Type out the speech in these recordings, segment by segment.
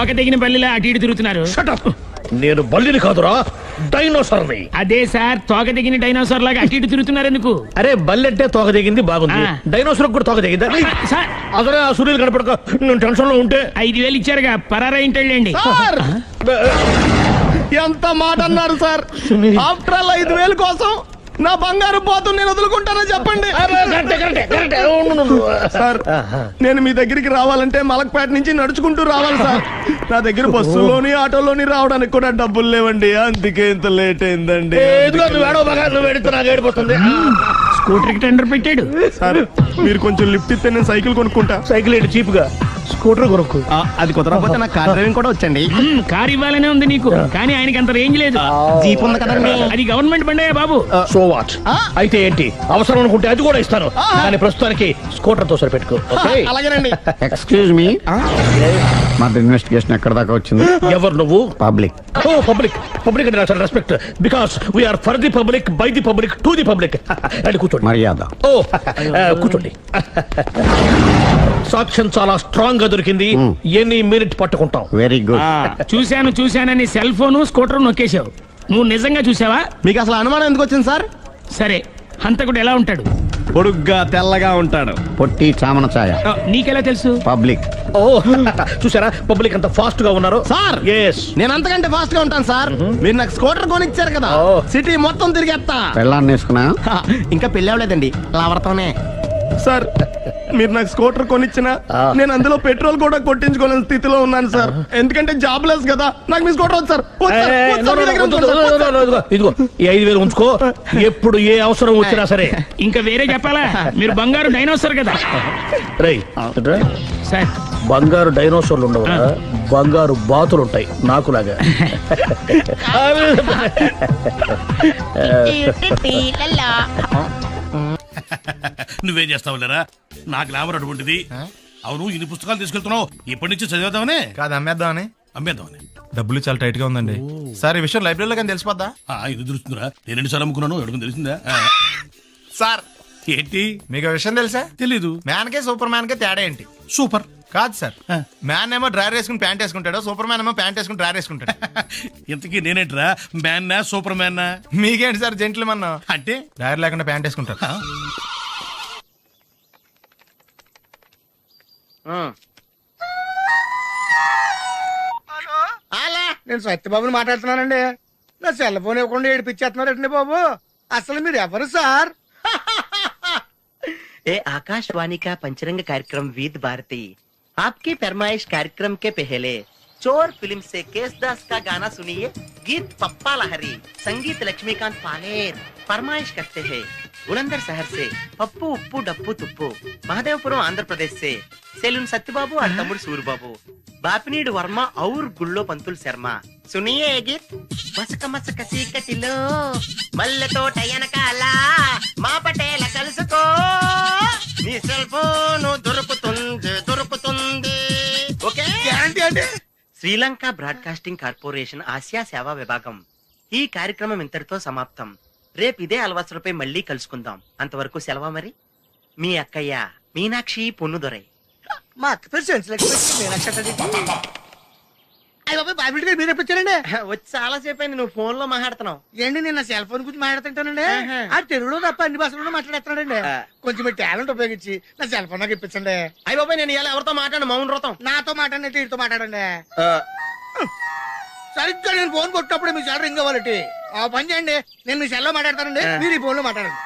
తోక తెగిన బల్లిలా అటు ఇటు తిరుగుతున్నారు? నేను బల్లిని కాదురా, డైనోసార్ని. అదే సార్, తోక తెగిన డైనోసార్ లాగా అటు ఇటు తిరుగుతున్నారు ఎందుకు? అరే బల్లెట్టే తోక తెగింది బాగుంది, డైనోసార్ కూడా తోక తెగిందా? సార్ అదరే ఆ సూర్యులు కనపడక నేను టెన్షన్ లో ఉంటే 5,000 ఇచ్చారుగా, పరారా ఇంటండి. ఎంత మాట అన్నారు సార్? ఆఫ్టర్ ఆల్ 5,000 కోసం నా బంగారు పోతు నేను వదులుకుంటానని చెప్పండి సార్. నేను మీ దగ్గరికి రావాలంటే మలక్పేట నుంచి నడుచుకుంటూ రావాలి సార్. నా దగ్గర బస్సులోని ఆటోలోని రావడానికి కూడా డబ్బులు లేవండి, అందుకే ఇంత లేట్ అయిందండి. స్కూటర్ కి టెండర్ పెట్టాడు సార్. మీరు కొంచెం లిఫ్ట్ ఇస్తే నేను సైకిల్ కొనుక్కుంటా. సైకిల్ ఏంటి చీప్ గా, స్కూటర్ కొనుక్కు. అది కుదరకపోతే నాకు కార్ డ్రైవింగ్ కూడా వచ్చండి. కార్ ఇవ్వాలనే ఉంది నీకు, కానీ ఆయనకి అంత రేంజ్ లేదు. జీప్ ఉంది కదండి. అది గవర్నమెంట్ బండే బాబు. So what? అయితే ఏంటి, అవసరం అనుకుంటే అది కూడా ఇస్తాను, కానీ ప్రస్తుతానికి స్కూటర్ తో సరిపెట్టుకో. అలాగేనండి. ఎక్స్క్యూజ్ మీ, మా ఇన్వెస్టిగేషన్ ఎక్కడ దాకా వచ్చింది? ఎవరు నువ్వు? పబ్లిక్. ఓ పబ్లిక్. పబ్లిక్ అంటే చాలా respect, because we are for the public, by the public, to the public. అని కూర్చోండి. మర్యాద. ఓ కూర్చోండి. సాక్ష్యం చాలా స్ట్రాంగ్ గా దొరికింది, ఎన్ని మినిట్ పట్టుకుంటాం. Very good. చూశానని సెల్ ఫోన్ స్కూటర్ నొక్కేశావు. నువ్వు నిజంగా చూసావా? మీకు అసలు అనుమానం ఎందుకు వచ్చింది సార్? సరే, హంతకుడు ఎలా ఉంటాడు? పొడుగ్గా తెల్లగా ఉంటాడు. పొట్టి చామన ఛాయ. నీకెలా తెలుసు? పబ్లిక్. ఓ చూసారా పబ్లిక్ అంత ఫాస్ట్ గా ఉన్నారు సార్. ఎస్, నేను అంతకంటే ఫాస్ట్ గా ఉంటాను సార్. మీరు నాకు స్కూటర్ కొనిచ్చారు కదా, సిటీ మొత్తం తిరిగేస్తా. పెళ్ళాన్ని వేసుకున్నా? ఇంకా పెళ్లి అవ్వలేదండి, లావర్తోనే. సార్ మీరు నాకు స్కూటర్ కొనిచ్చిన నేను అందులో పెట్రోల్ కూడా కొట్టించుకోలేని స్థితిలో ఉన్నాను సార్. ఎందుకంటే జాబ్ లెస్ కదా, నాకు మీ స్కూటర్ వద్దు సార్. ఇదిగో ఈ 5,000 ఉంచుకో, ఎప్పుడు ఏ అవసరం వచ్చినా సరే. ఇంకా వేరే చెప్పాలా? మీరు బంగారు డైనోసార్ కదా. రేయ్ సార్, బంగారు డైనోసార్లు ఉండవు, బంగారు బాతులు ఉంటాయి నాకులాగా. నువ్వేం చేస్తావు లేరా, నా గ్లామర్ అటువంటిది. అవును, ఇన్ని పుస్తకాలు తీసుకెళ్తున్నావు, ఇప్పటి నుంచి చదివేద్దామనే కాదు అమ్మేద్దామని. అమ్మేద్దామని. డబ్బులు చాలా టైట్ గా ఉందండి సార్. ఈ విషయం లైబ్రరీలో కానీ తెలిసిపోద్దా? ఇది తెలుస్తుందిరా, నేను 2 సార్లు అమ్ముకున్నాను, ఎడుకుని తెలిసిందా? సార్ ఏంటి మీకు విషయం తెలుసా? తెలీదు. మ్యాన్ కే సూపర్ మ్యాన్ కే తేడా ఏంటి? సూపర్ కాదు సార్, మ్యాన్ ఏమో డ్రైర్ వేసుకుని ప్యాంట్ వేసుకుంటాడు, సూపర్ మ్యాన్ ఏమో ప్యాంట్ వేసుకుని డ్రైర్ వేసుకుంటాడు. ఇంతకీ నేనేంట్రా, మ్యాన్నా సూపర్ మ్యాన్నా? మీకేంటి సార్ జెంట్లు మన్నా అంటే డ్రైర్ లేకుండా ప్యాంట్ వేసుకుంటారు. నేను సత్యబాబుని మాట్లాడుతున్నానండి. నా సెల్ ఫోన్ ఇవ్వకుండా ఏడిపించేస్తున్నారండి బాబు. అసలు మీరు ఎవరు సార్? ए आकाशवाणी का पंचरंग कार्यक्रम विद भारती आपकी फरमाइश कार्यक्रम के पहले चोर फिल्म से केसदास का गाना सुनिए. गीत पप्पा लहरी, संगीत लक्ष्मीकांत पालेर. फरमाइश करते हैं बुलंदर शहर से पप्पू उप्पू डप्पू तुप्पू, महादेवपुरम आंध्र प्रदेश से सेलून सत्यबाबू और तमुड़ सूरबाबू, बापिनीड वर्मा और गुल्लो पंतुल शर्मा. सुनिए ये गीत. मसक मसक सीकटिलो मल्ले तोట ఎనకాల మా పటేల కలుసుకో, నీ సెల్ ఫోన్ దొరుకుతుంది. Okay. Sri Lanka broadcasting corporation Asia సేవా విభాగం. ఈ కార్యక్రమం ఇంతటితో సమాప్తం. రేపు ఇదే అలవాసులపై మళ్ళీ కలుసుకుందాం. అంతవరకు సెలవా మరి. మీ అక్కయ్య మీనాక్షి పొన్నుదొరై. మా అక్క పేరు సెన్స్లక్ష్మి మీనాక్షి. మీరు ఎప్పుడు వచ్చారండి? వచ్చి చాలా సేపు అయింది, నువ్వు ఫోన్ లో మాట్లాడుతున్నావు. ఏంటి నేను నా సెల్ ఫోన్ గురించి మాట్లాడుతుంటానండి. ఆ తెలుగులో తప్ప అన్ని భాషల్లో మాట్లాడేస్తున్నాడండి. కొంచెం మీ టాలెంట్ ఉపయోగించి నా సెల్ ఫోన్ నాకు ఇప్పించండి. అయ్యి బాబాయ్, నేను ఇలా ఎవరితో మాట్లాడు, మౌన్ వ్రతం. నాతో మాట్లాడినట్టు వీటితో మాట్లాడండి. సరిగ్గా నేను ఫోన్ కొట్టినప్పుడు మీ సెల్ రింగ్ అవ్వాలంటే ఆ పని చేయండి. నేను మీ సెల్ లో మాట్లాడతానండి, మీరు ఈ ఫోన్ లో మాట్లాడండి.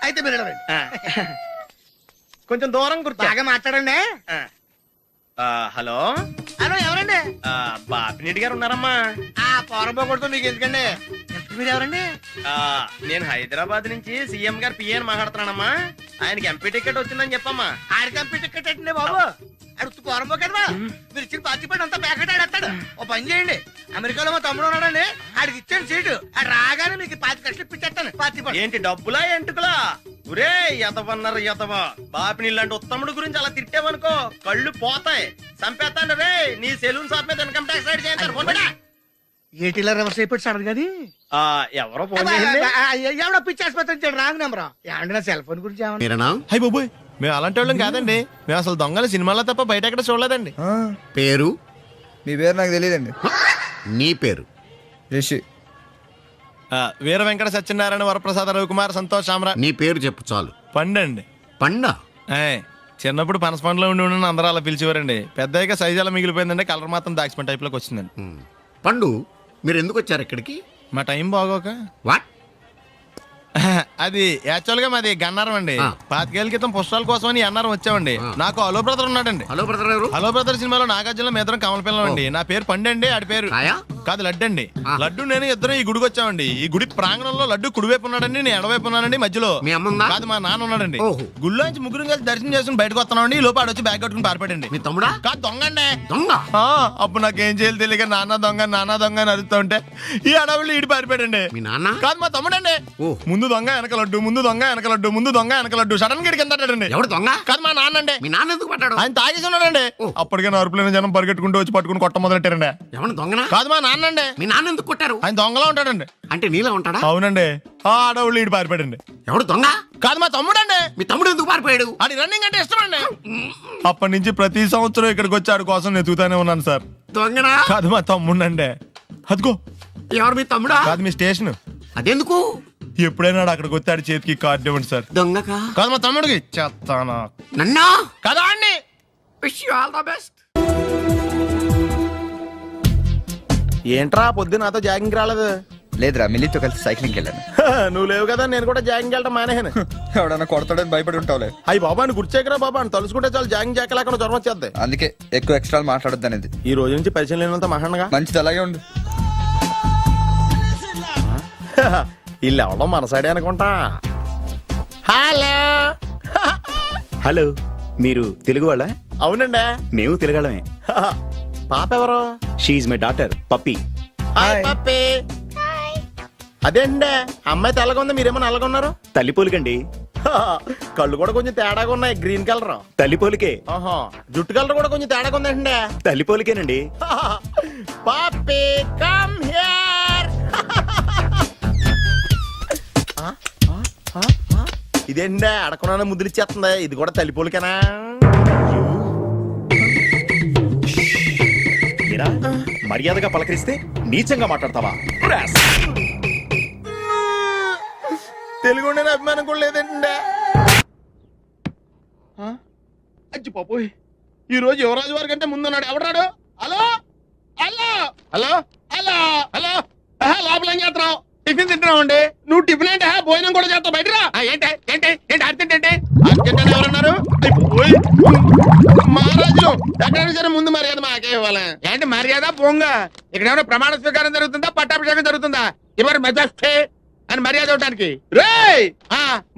అయితే మీరు రండి. కొంచెం దూరం గుర్తు బాగా మాట్లాడండి. హలో హలో, ఎవరండి? బాపినీటి గారు ఉన్నారమ్మా. ఆ పోరబోకూడదు మీకు ఎందుకండి. మీరు ఎవరండి? నేను హైదరాబాద్ నుంచి సీఎం గారు పిఏ మాట్లాడుతున్నానమ్మా. ఆయనకి ఎంపీ టికెట్ వచ్చిందని చెప్పమ్మా. ఆడికి ఎంపీ టికెట్ అండి బాబు. అడుగుతూ పోరబో కదా, మీరు ఇచ్చిన పార్టీ పడి అంతా ప్యాకెట్ ఆడేస్తాడు. ఓ పని చేయండి, అమెరికాలో మా తమ్ముడు ఉన్నాడండి, ఆడికి ఇచ్చాను సీటు. ఆడు రాగానే మీకు 5 లక్షలు ఇప్పించేస్తాను పార్టీ పడి. ఏంటి డబ్బులా ఎంటుకులా? ఒరే ఎదవన్నారు ఎదవ, బాపిని లాంటి ఉత్తముడు గురించి అలా తిట్టావనుకో కళ్ళు పోతాయి, చంపేస్తాను రే. నీ సెలూన్ షాప్ మీద ఇన్కమ్ ట్యాక్స్ రైడ్ చేస్తారు. ఏటీలో రివర్స్ అయిపోయి సార్ కానీ ఎవరో ఫోన్ చేసింది. ఎవడో పిచ్చి ఆసుపత్రి ఇచ్చాడు, రాంగ్ నెంబర్. ఏమండి నా సెల్ ఫోన్ గురించి ఏమన్నా? మీరేనా? హై బాబోయ్, మేము అలాంటి వాళ్ళం కాదండి. మేము అసలు దొంగల సినిమాలో తప్ప బయట ఎక్కడ చూడలేదండి. పేరు? మీ పేరు నాకు తెలియదండి. నీ పేరు? రిషి. వీర వెంకట సత్యనారాయణ వరప్రసాద రవికుమార్ సంతోష్ శామరా. నీ పేరు చెప్పు చాలు. పండండి. పండా? చిన్నప్పుడు పనస పండులో ఉండి అందరూ అలా పిలిచేవారండి. పెద్దగా సైజ్ అలా మిగిలిపోయిందండి, కలర్ మాత్రం దాక్సిపెన్ టైప్ లోకి వచ్చిందండి. పండు, మీరు ఎందుకు వచ్చారు ఇక్కడికి? మా టైం బాగోక. వాట్? అది యాక్చువల్ గా మాది గన్నారం అండి. 25 ఏళ్ల క్రితం పుష్పాల కోసం అని అన్నారం వచ్చామండి. నాకు హలో బ్రదర్ ఉన్నాడండి. హలో బ్రదర్ ఎవరు? హలో బ్రదర్ సినిమాలో నాగార్జున మీ ఇద్దరం కమల పిల్లం అండి. నా పేరు పండండి, ఆడి పేరు కాదు లడ్డు అండి. లడ్డు నేను ఇద్దరం ఈ గుడికి వచ్చామండి. ఈ గుడి ప్రాంగణంలో లడ్డు కుడివైపు ఉన్నాడండి, నేను ఎడవైపు ఉన్నానండి. మధ్యలో కాదు మా నాన్న ఉన్నాడండి. గుళ్ళో నుంచి ముగ్గురు కలిసి దర్శనం చేసుకుని బయటకు వస్తున్నామండి. ఈ లోపు ఆడొచ్చి బ్యాగ్ కట్టుకుని పారిపడండి. మీ తమ్ముడా? కాదు దొంగ అండి. దొంగ? అప్పుడు నాకేం చేయాలి తెలియక నాన్న దొంగ అని అరుస్తూ ఉంటే ఈ అడవులు ఈడి పారిపోయాడండి. మీ నాన్న? కాదు మా తమ్ముడండి. ముందు దొంగ వెనక లడ్డు, ముందు దొంగ వెనక లడ్డు, ముందు దొంగ వెనక లడ్డు. సడన్ గా కిందండి. ఎవడు దొంగ? కాదు మా నాన్న అండి. మీ నాన్న ఎందుకు పడ్డాడు? ఆయన తాగేసి ఉన్నాడండి. అప్పటికే అరుపులైన జనం పరిగెట్టుకుంటూ వచ్చి పట్టుకుని కొట్ట మొదలెట్టారండి. ఎవడు దొంగనా? కాదు మా నాన్న అండి. మీ నాన్న ఎందుకు కొట్టారు? ఆయన దొంగలా ఉంటాడండి. అంటే నీలా ఉంటాడా? అవునండి. ఆ అడవులు ఈడు పారిపోయాడండి. ఎవడు దొంగ? కాదు మా తమ్ముడండి. మీ తమ్ముడు ఎందుకు పారిపోయాడు? అది రన్నింగ్ అంటే ఇష్టం అండి. అప్పటి నుంచి ప్రతి సంవత్సరం ఇక్కడికి వచ్చి ఆడి కోసం నేను ఎదుగుతానే ఉన్నాను సార్. దొంగనా? కాదు మా తమ్ముడండి. అదిగో. ఎవరు మీ తమ్ముడా? కాదు మీ స్టేషన్. అదెందుకు? ఎప్పుడైనా అక్కడికి వచ్చాడు చేతికి కార్డు ఇవ్వండి సార్. దొంగకా? కాదు మా తమ్ముడికి. చెత్తానా? నన్నా? కదా అండి. Wish you all the best. ఏంట్రా పొద్దు నాతో జాగింగ్ రాలేదు? లేదురా, మిల్లీతో కలిసి సైక్లింగ్ వెళ్ళాను. నువ్వు లేవు కదా, నేను కూడా జాగింగ్ వెళ్ళడం మానేహాను. ఎవడన్నా కొడతాడని భయపడి ఉంటావులే. అయ్యి బాబా అని గుర్చేకరా బాబా అని తలుసుకుంటే చాలు జాగింగ్ చేయలేకుండా జ్వరం వచ్చేద్ది. అందుకే ఎక్కువ ఎక్స్ట్రా మాట్లాడొద్దు అనేది. ఈ రోజు నుంచి పరిచయం లేనంత మహాన్గా మంచిది, అలాగే ఉండు. వీళ్ళు ఎవడో మన సైడే అనుకుంటా. హలో. హలో, మీరు తెలుగు వాళ్ళ? అవునండి, మేము తెలుగాళ్ళమే. పాప ఎవరు? She my daughter Pappi. Hi Pappi. అదేండి అమ్మాయి తెల్లగా ఉంది, మీరేమో నల్లగా ఉన్నారు. తల్లి పోలికండి. కళ్ళు కూడా కొంచెం తేడాగా ఉన్నాయి, గ్రీన్ కలర్. తల్లి పోలికే. జుట్టు కలర్ కూడా కొంచెం తేడాగా ఉందండి. తల్లి పోలికేనండి. పప్పి కమ్ హియర్. ఇదేండి అడగకుండా ముద్దులు ఇచ్చేస్తుంది, ఇది కూడా తల్లి పోలికేనా? మర్యాదగా పలకరిస్తే నీచంగా మాట్లాడతావా? తెలుగు అభిమానం కూడా లేదండి. అచ్చి పాపోయ్, ఈ రోజు యువరాజు వారి కంటే ముందున్నాడు. ఎవడాడు? Hello hello hello hello hello. లోపల ఏం చేస్తున్నావు? టిఫిన్ తింటున్నావు అండి. నువ్వు టిఫిన్ అంటే భోజనం కూడా చేస్తావు. బయటరా. ఏంటి ఏంటి ఏంటి అర్జెంట్ ఏంటి? అర్జెంట్ అంటే ఎవరన్నారు? మహారాజులు ఎక్కడైనా సరే ముందు మర్యాద మాకే ఇవ్వాలి. ఏంటి మర్యాద? పోంగ ఇక్కడ ఏమైనా ప్రమాణ స్వీకారం జరుగుతుందా, పట్టాభిషేకం జరుగుతుందా? ఎవరు మెజాస్టే అని మర్యాద ఇవ్వడానికి. రే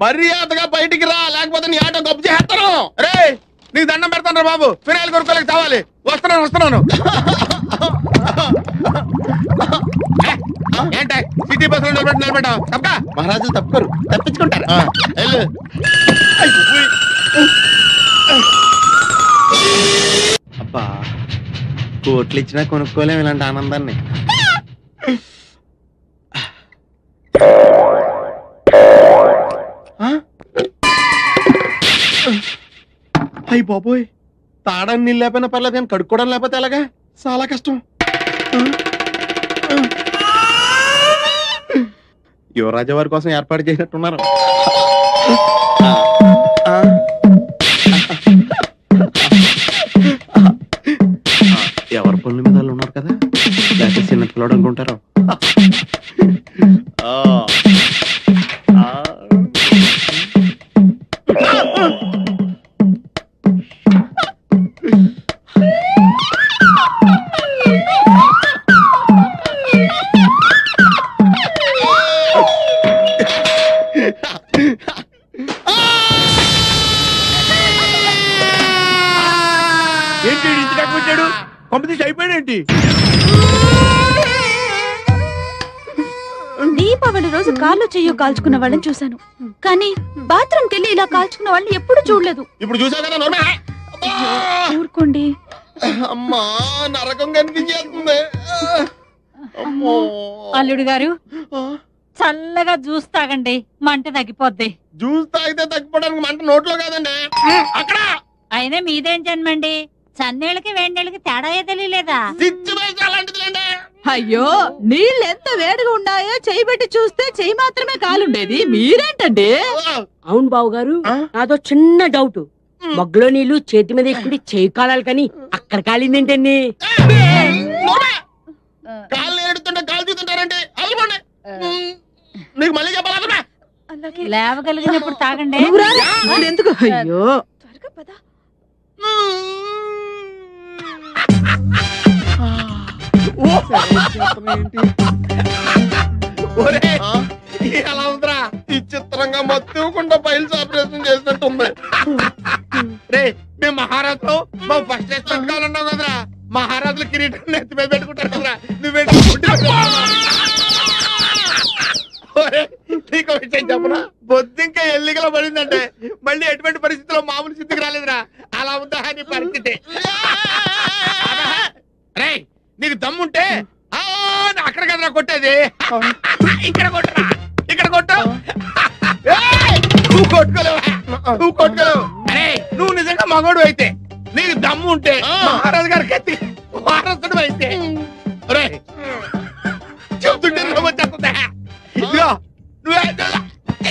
మర్యాదగా బయటికి రా, లేకపోతే నీ ఆటో గొప్ప చేస్తాను. రే నీకు దండం పెడతాను రా బాబు, ఫినాయిల్ కొనుక్కోలేక కావాలి. వస్తున్నాను. ఏంట సిటీ బస్ లో నిలబెట్టావు? తప్ప మహారాజులు తప్పుకోరు, తప్పించుకుంటారు. అబ్బా కోట్లు ఇచ్చినా కొనుక్కోలేము ఇలాంటి ఆనందాన్ని. అయ్యి బాబోయ్, తాడానికి నీళ్ళు లేకపోయినా పర్లేదు కానీ కడుక్కోవడం లేకపోతే ఎలాగా? చాలా కష్టం. యువరాజు వారి కోసం ఏర్పాటు చేసినట్టున్నారు. ఎవరి పనుల మీద వాళ్ళు ఉన్నారు కదా, లేకపోతే చిన్న పిల్లడు అనుకుంటారు. ఏంటి ఇంటి దాకా వచ్చాడు? కంపెనీ అయిపోయాడేంటి? దీపావళి రోజు కాళ్ళు చెయ్యో కాల్చుకున్న వాళ్ళని చూశాను, కానీ బాత్రూమ్కి వెళ్ళి ఇలా కాల్చుకున్న వాళ్ళని ఎప్పుడు చూడలేదు. ఇప్పుడు చూసా కదా. ఊరుకోండి. అమ్మా నరకం కనిపించేస్తుంది. అల్లుడు గారు చల్లగా జ్యూస్ తాగండి, మంట తగ్గిపోద్ది. జ్యూస్ తాగితే తగ్గిపోవడానికి మంట నోట్లో కాదండి, అక్కడ. అయినా మీదేం జన్మండి, చన్నేళ్ళకి వేడినీళ్ళకి తేడా తెలియలేదా? సిచ్యువేషన్ అలాంటిదిలేండి. అయ్యో నీళ్ళు ఎంత వేడిగా ఉన్నాయో చెయ్యి పెట్టి చూస్తే చెయ్యి మాత్రమే కాలుండేది, మీరేంటండి? అవును బావు గారు, నాదో చిన్న డౌట్. మగ్గులో నీళ్లు చేతి మీద ఎక్కుడి చేయి కాలాలి కానీ అక్కడ కాలిందేంటండి? కాళ్ళు ఏడుతుంటే కాలు చూస్తుంటారండి. అల్లుకోండి. నీకు మళ్ళీ చెప్పాలా? లేవగలిగినప్పుడు తాగండి. ఎందుకు? అయ్యో ఒరే, ఎలా ఉందిరా? ఈ చిత్రంగా మత్తుకుండా ఫైల్స్ ఆపరేషన్ చేసినట్టుంది. రే, మేము మహారాజు మా ఫస్ట్ రెస్పెక్ట్ కావాలన్నావు కదరా. మహారాజులు కిరీటం నెత్తి మీద పెట్టుకుంటారు కదరా. నువ్వేంటి నీకు విషయం చెప్పనా? బొద్దింకా ఎల్లికలో పడిందంటే మళ్ళీ ఎటువంటి పరిస్థితిలో మామూలు స్థితికి రాలేదురా. అలా ఉందా నీ పరిస్థితి? రే, నీకు దమ్ముంటే అక్కడ కదరా కొట్టేది. ఇక్కడ కొట్టరా, ఇక్కడ కొట్టు. నువ్వు కొట్టుకోలేవా? నువ్వు కొట్టుకోలేవు. అరే, నువ్వు నిజంగా మగోడు అయితే, నీకు దమ్ము ఉంటే మహారాజు గారి కత్తి వారసుడు అయితే చెప్తుంటే వచ్చేస్తుందా? ఇదిగో నువ్వే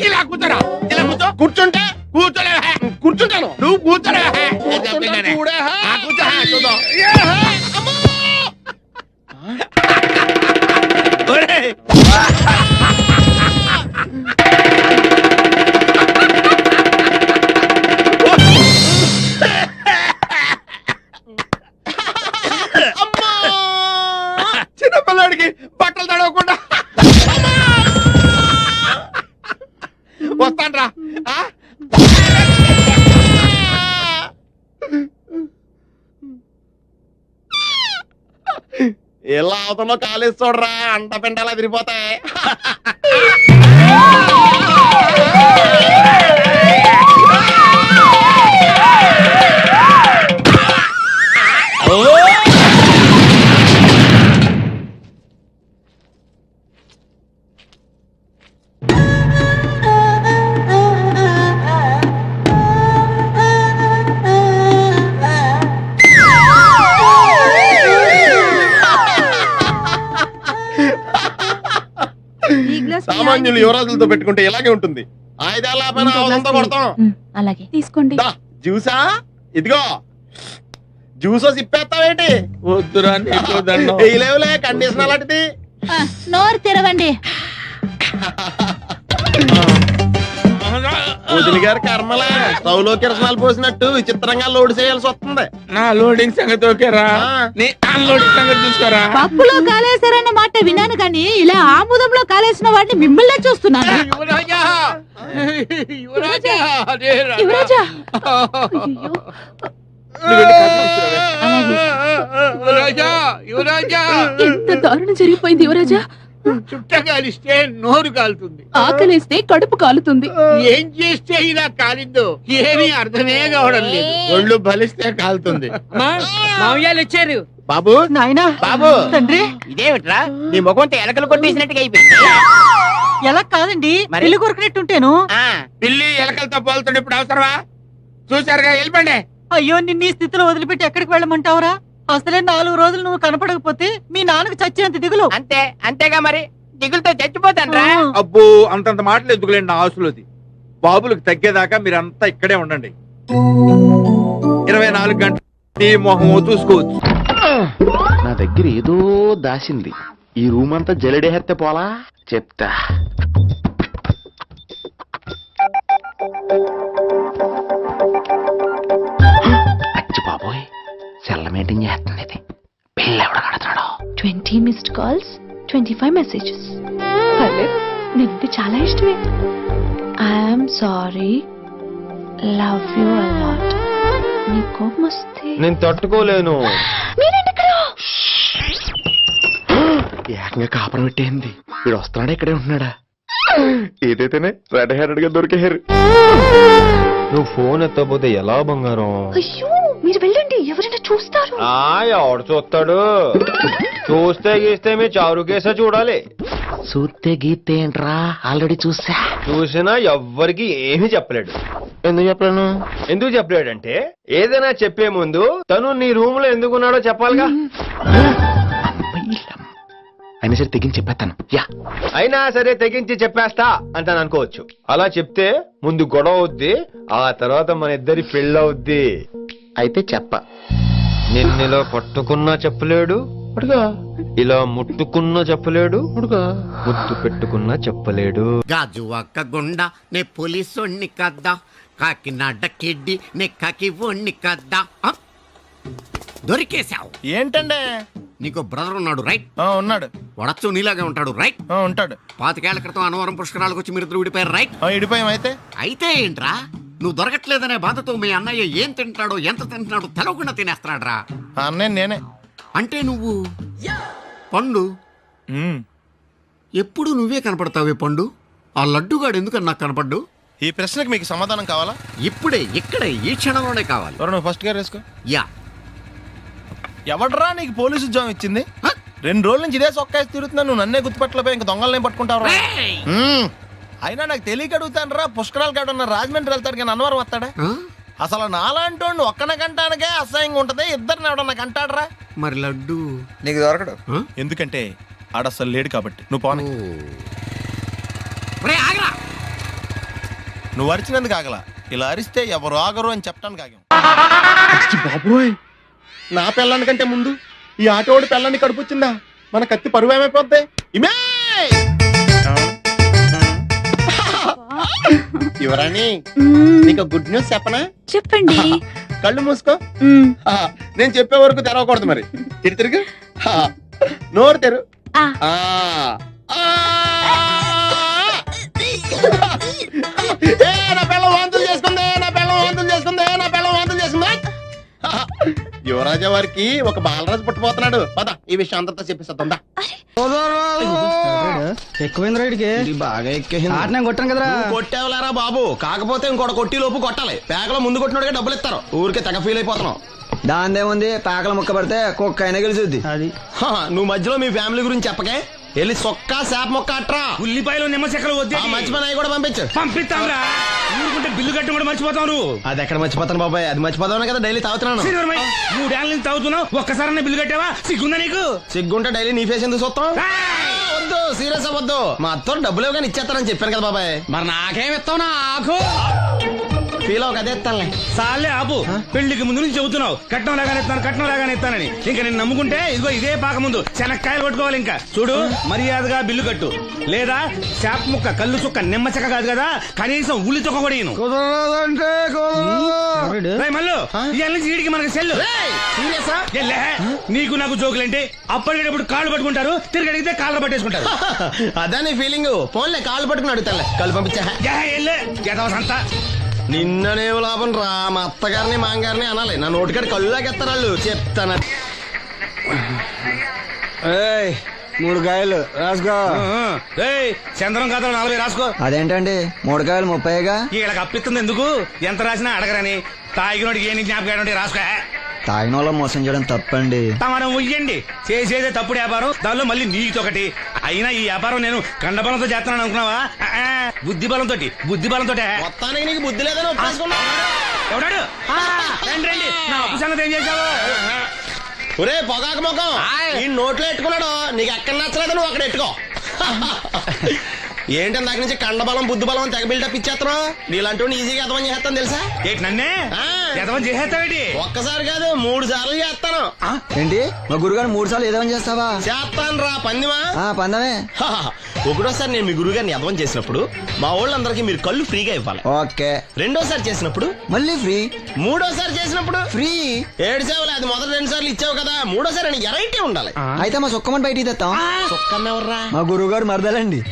ఇలా కూర్చోరా. ఇలా కూర్చుంటే కూర్చోలేవా? కూర్చుంటాను. నువ్వు కూర్చోలేవా? కూర్చో. చూద్దాం. చిన్నపిల్లాడికి బట్టలు తడవకుండా వస్తాన్రా. ఎలా అవుతుందో కాలేజ్ చూడరా, అంట పెంటలా తిరిగిపోతాయి. సామాన్యులు యువరాజులతో పెట్టుకుంటే ఇలాగే ఉంటుంది. ఆయుధాల కొడతాం. అలాగే తీసుకోండి. జ్యూసా? ఇదిగో జ్యూసో సిప్పేస్తావేంటి? వద్దురా, లేవులే కండిషన్ అలాంటిది. నోరు తెరవండి. వదిలి గారి కర్మలే స్టవ్లో కిరసనాలు పోసినట్టు విచిత్రంగా లోడ్ చేయాల్సి వస్తుంది. నా లోడింగ్ సంగతి ఓకేరా, నీ అన్లోడింగ్ సంగతి చూసుకోరా. పప్పులో కాలేశారన్న మాట విన్నాను కానీ ఇలా ఆముదంలో కాలేసిన వాడిని మిమ్మల్నే చూస్తున్నాను. యువరాజా, యువరాజా, యువరాజా, యువరాజా, యువరాజా, ఎంత దారుణం జరిగిపోయింది యువరాజా. చుట్ట కాలిస్తే నోరు కాలుతుంది, ఆకలిస్తే కడుపు కాలుతుంది. ఏం చేస్తే ఇలా కాలిందో ఏమీ అర్థమే కావడం లేదు. ఒళ్ళు బలిస్తే కాలుతుంది. మామయ్యాలు వచ్చారు. బాబు, నాయనా, బాబు, తండ్రి, ఇదేమిట్రా నీ ముఖంతో ఎలకలు కొట్టేసినట్టుగా అయిపోయింది. ఎలా కాదండి, పిల్లి కొరికినట్టుంటేను. పిల్లి ఎలకలతో పోలుతుండే ఇప్పుడు అవసరమా? చూసారుగా, వెళ్ళిపోండి. అయ్యో, నిన్ను ఈ స్థితిలో వదిలిపెట్టి ఎక్కడికి వెళ్ళమంటావురా? అసలే 4 రోజులు నువ్వు కనపడకపోతే మీ నాన్నకు చచ్చేంత దిగులు. అంతేగా మరి, దిగులతో చచ్చిపోతాను. అబ్బో, అంతంత మాటలు ఎందుకులేండి నా ఆశలోది. బాబులకు తగ్గేదాకా మీరంతా ఇక్కడే ఉండండి. 24 గంటలు నీ మొహం చూసుకోవచ్చు. నా దగ్గర ఏదో దాసింది. ఈ రూమ్ అంతా జలడేహెత్తే పోలా చెప్తా. అచ్చి బాబోయ్, సెల్ల మెయింటైన్ చేస్తుంది ఇది. పిల్ల ఎవడ కడతాడో. 20 మిస్డ్ కాల్స్, 25 మెసేజెస్. నీకు చాలా ఇష్టమే. I'm sorry, love you a lot. నీ కోపం వస్తే నేను తట్టుకోలేను. ఏకంగా కాపురం పెట్టేయింది. వీడు వస్తున్నాడా, ఇక్కడే ఉంటున్నాడా? ఏదైతేనే రెడ్ హెయిర్డ్ గా దొరికే హెయిర్. నువ్వు ఫోన్ ఎత్తపోతే ఎలా బంగారం? అయ్యో, మీరు వెళ్ళండి, ఎవరైనా చూస్తారు. ఎవడు చూస్తాడు? చూస్తే గీస్తే మీ చారు కేసా చూడాలి. చూస్తే గీస్తే ఏంట్రా, ఆల్రెడీ చూసినా ఎవ్వరికి ఏమీ చెప్పలేడు. ఎందుకు చెప్పలేను? ఎందుకు చెప్పలేడంటే ఏదైనా చెప్పే ముందు తను నీ రూమ్ లో ఎందుకున్నాడో చెప్పాలిగా. అయినా సరే తెగించి చెప్పేస్తాను. అయినా సరే తెగించి చెప్పేస్తా అంటాను అనుకోవచ్చు. అలా చెప్తే ముందు గొడవ అవుద్ది, ఆ తర్వాత మన ఇద్దరి పెళ్ళవుద్ది. అయితే చెప్ప నిన్నెలా పట్టుకున్నా చెప్పలేడు అడుగా, ఇలా ముట్టుకున్నా చెప్పలేడు అడుగా, ముద్దు పెట్టుకున్నా చెప్పలేడు. గాజు అక్క గుండా నే పోలీసోణ్ణి కద్దా, కాకినాడ కిడ్డి నే కాకి ఓణ్ణి కద్దా. దొరికేశావు. ఏంటండి? నీకు బ్రదర్ ఉన్నాడు రైట్? ఉన్నాడు. వడచ్చు నీలాగే ఉంటాడు రైట్? ఉంటాడు. 25 ఏళ్ల క్రితం అన్నవరం పుష్కరాలకు వచ్చి మీరు ఇద్దరు విడిపోయారు రైట్? ఇడిపోయాం. అయితే ఏంట్రా, నువ్వు దొరకట్లేదనే బాధతో మీ అన్నయ్య ఏం తింటాడో ఎంత తింటున్నాడో తెలవకుండా తినేస్తాడ్రా. అన్నయ్య నేనే. అంటే నువ్వు పండు. ఎప్పుడు నువ్వే కనపడతావే పండు. ఆ లడ్డుగాడు ఎందుకని నాకు కనపడ్డు? ఈ ప్రశ్నకు మీకు సమాధానం కావాలా? ఇప్పుడే ఇక్కడే ఈ క్షణంలోనే కావాలి. నువ్వు ఫస్ట్ గా వేసుకో. యా. ఎవడరా నీకు పోలీసు ఉద్యోగం ఇచ్చింది? 2 రోజుల నుంచి ఇదే సొక్కా తిరుగుతున్నా, నువ్వు నన్నే గుర్తుపట్టలేపోయి ఇంక దొంగలనే పట్టుకుంటావు. అయినా నాకు తెలియక అడుగుతాను రా, పుష్కరాలు కాడున్న రాజమండ్రి వెళ్తాడు కానీ అన్నవరం వస్తాడా? అసలు నాలాంటి ఒక్కన కంటానికే అసహ్యంగా ఉంటది, ఇద్దరిని ఎవడన్నా కంటాడరా? మరి లడ్డు నీకు దొరకడు. ఎందుకంటే ఆడ అసలు లేడు కాబట్టి. నువ్వు పోనీ. నువ్వు అరిచినందుకు ఆగలా, ఇలా అరిస్తే ఎవరు ఆగరు అని చెప్పడానికి ఆగాం. బాబోయ్, నా పిల్లానికంటే ముందు ఈ ఆటోడు పిల్లాన్ని కడుపుచ్చిందా? మన కత్తి పరువు ఏమైపోద్ది? ఇమే యువరాణి, నీకు గుడ్ న్యూస్ చెప్పనా? చెప్పండి. కళ్ళు మూసుకో. నేను చెప్పే వరకు తెరవకూడదు. మరి తిరుగు. నోరు తెరు. నా పిల్ల వాంతులు చేసుకుంది, నా పిల్ల వాంతులు చేసుకుంది, నా పిల్ల వాంతులు చేసుకుంది. యువరాజా వారికి ఒక బాలరాజు పుట్టబోతున్నాడు. పద ఈ విషయం అంతా చెప్పేస్తుందా? ఎక్కువైంది రైడ్కి, బాగా ఎక్కేసింది. కొట్టాను కదరా. కొట్టేవలేరా బాబు, కాకపోతే ఇంకోటి కొట్టి లోపు కొట్టాలి. పేకలో ముందు కొట్టినోడికి డబ్బులు ఇస్తారు. ఊరికే తెగ ఫీల్ అయిపోతున్నావు. దాందేముంది, పేకల ముక్క పడితే కుక్క అయినా గెలిచుద్ది. నువ్వు మధ్యలో మీ ఫ్యామిలీ గురించి చెప్పకే. వెళ్ళి సొక్క శాప మొక్క అట్రా. ఉల్లిపాయలు నిమ్మ చెక్కలు వద్దే. మంచి పని కూడా పంపించు. పంపిస్తాంరా. ఊరుకుంటే బిల్లు కట్టి కూడా మర్చిపోతావు నువ్వు. అది ఎక్కడ మర్చిపోతాను బాబాయ్, అది మర్చిపోతావు కదా డైలీ తాగుతున్నాను. 3 ఏళ్ళ నుంచి తాగుతున్నావు, ఒక్కసారి బిల్లు కట్టావా? సిగ్గుందా నీకు? సిగ్గుంటే డైలీ నీ ఫేస్ ఎందుకు చూస్తాం? వద్దు, సీరియస్ అవ్వద్దు. మా అత్తో డబ్బులు ఇవ్వగానే ఇచ్చేస్తానని చెప్పాను కదా బాబాయ్. మరి నాకేం ఇస్తావు? నాకు ఫీల్ అవ్వక అదే ఇస్తానులే. సాలే ఆపు. పెళ్లికి ముందు నుంచి చెబుతున్నావు కట్నం లాగానే ఇస్తాను, కట్నం లాగానే ఇస్తానని. ఇంకా నేను నమ్ముకుంటే ఇదిగో ఇదే పాక ముందు శనక్కాయలు కొట్టుకోవాలి. ఇంకా చూడు, మర్యాదగా బిల్లు కట్టు, లేదా చేప ముక్క కళ్ళు చుక్క నిమ్మ చెక్క కాదు కదా, కనీసం ఉల్లి చుక్క కూడా ఇను. మళ్ళీ ఇవాళ నుంచి వీడికి మనకి సెల్లు. నీకు నాకు జోకులంటే అప్పటికేటప్పుడు కాళ్ళు పట్టుకుంటారు, తిరిగి అడిగితే కాళ్ళు పట్టేసుకుంటారు. అదే నీ ఫీలింగ్. ఫోన్లే కాళ్ళు పట్టుకుని అడుగుతానులే. కళ్ళు పంపించా. నిన్ననేం లాభం రా, మా అత్తగారిని మాంగారిని అనాలి. నా నోటికాడ కళ్ళు లాగేస్తారు వాళ్ళు. చెప్తాను. 3 కాయలు రాసుకో. చంద్రం కథలు 40 రాసుకో. అదేంటండి 3 కాయలు 30గా? వీళ్ళకి అప్పిస్తుంది ఎందుకు? ఎంత రాసినా అడగరని. తాగినోడికి ఏ జ్ఞాపకం రాసుకో. తాగిన వాళ్ళ మోసం చేయడం తప్పండి. మనం ఉయ్యండి, చేసేదే తప్పుడు వ్యాపారం, దానిలో మళ్ళీ నీతొకటి. అయినా ఈ వ్యాపారం నేను కండబలంతో చేస్తున్నాను అనుకున్నావా? బుద్ధి బలంతో. మొత్తానికి నీకు బుద్ధి లేదని ఒప్పేసుకున్నావు. ఎవడాడు? రండి, నా అప్పు సంగతి ఏం చేశావు? ఒరే పొగాకు ముఖం, ఈ నోట్లో ఎట్టుకున్నాడు. నీకు ఎక్కడ నచ్చలేదు, నువ్వు అక్కడ ఎట్టుకో. ఏంటి దాని నుంచి కండబలం బుద్ధి బలం తెగ బిల్డప్ ఇచ్చేస్తున్నావు? నీలాంటి ఈజీగా ఎదవం చేస్తాను తెలుసా? ఏంటి నన్నే ఎదవం చేసేస్తావేంటి? ఒక్కసారి కాదు 3 సార్లు చేస్తాను. ఏంటి మా గురుగారు 3 సార్లు ఎదవం చేస్తావా? చేస్తాను రా పందిమా. పందమే. ఒకటోసారి నేను మీ గురుగారిని ఎదవం చేసినప్పుడు మా వాళ్ళందరికీ మీరు కళ్ళు ఫ్రీగా ఇవ్వాలి. ఓకే. రెండోసారి చేసినప్పుడు మళ్ళీ ఫ్రీ. మూడోసారి చేసినప్పుడు ఫ్రీ. 7 సేవలు. అది మొదటి 2 సార్లు ఇచ్చావు కదా, మూడోసారి ఎరైటీ ఉండాలి. అయితే మా సుక్కమని బయటికి తెస్తాం. సుక్కమ్మ ఎవర్రా? మా గురువు గారు మరదలండి.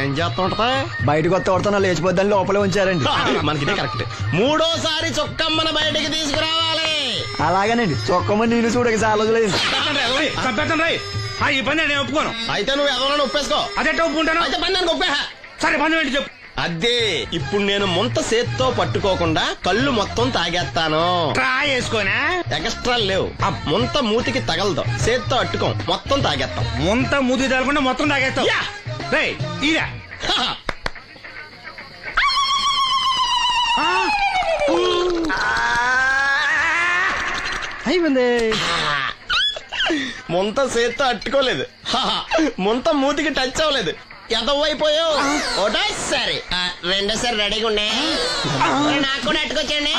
ఏం చేస్తా ఉంటదా? బయటకు వస్తా లేచిపోద్దని లోపలే ఉంచారండి. మనకి కరెక్ట్. మూడోసారి చొక్కమ్మని బయటికి తీసుకురావాలి. అలాగేనండి. చొక్కమ్మని నేను చూడక చాలా రోజులైంది. ఈ పని నేను ఒప్పుకోను. అయితే నువ్వు ఎదవలని ఒప్పేసుకో. అదెట్ట ఒప్పుకుంటాను? అయితే పని దానికి ఒప్పేహ. సరే పని ఏంటి చెప్పు. అదే ఇప్పుడు నేను ముంత చేత్తో పట్టుకోకుండా కళ్ళు మొత్తం తాగేస్తాను. ట్రై చేసుకోనా? ఎక్స్ట్రా లేవు. ముంత మూతికి తగలదు, చేత్తో అట్టుకోం, మొత్తం తాగేస్తాం. ముంత మూతి తగలకుండా మొత్తం తాగేస్తాం. ఇదా అయిపోయింది. ముంత చేత్తో అట్టుకోలేదు, ముంత మూతికి టచ్ అవ్వలేదు, ఎంతవైపోయావు. ఒకటోసారి రెండోసారి రెడీగా ఉండే, నాకు కూడా అట్టుకొచ్చండి.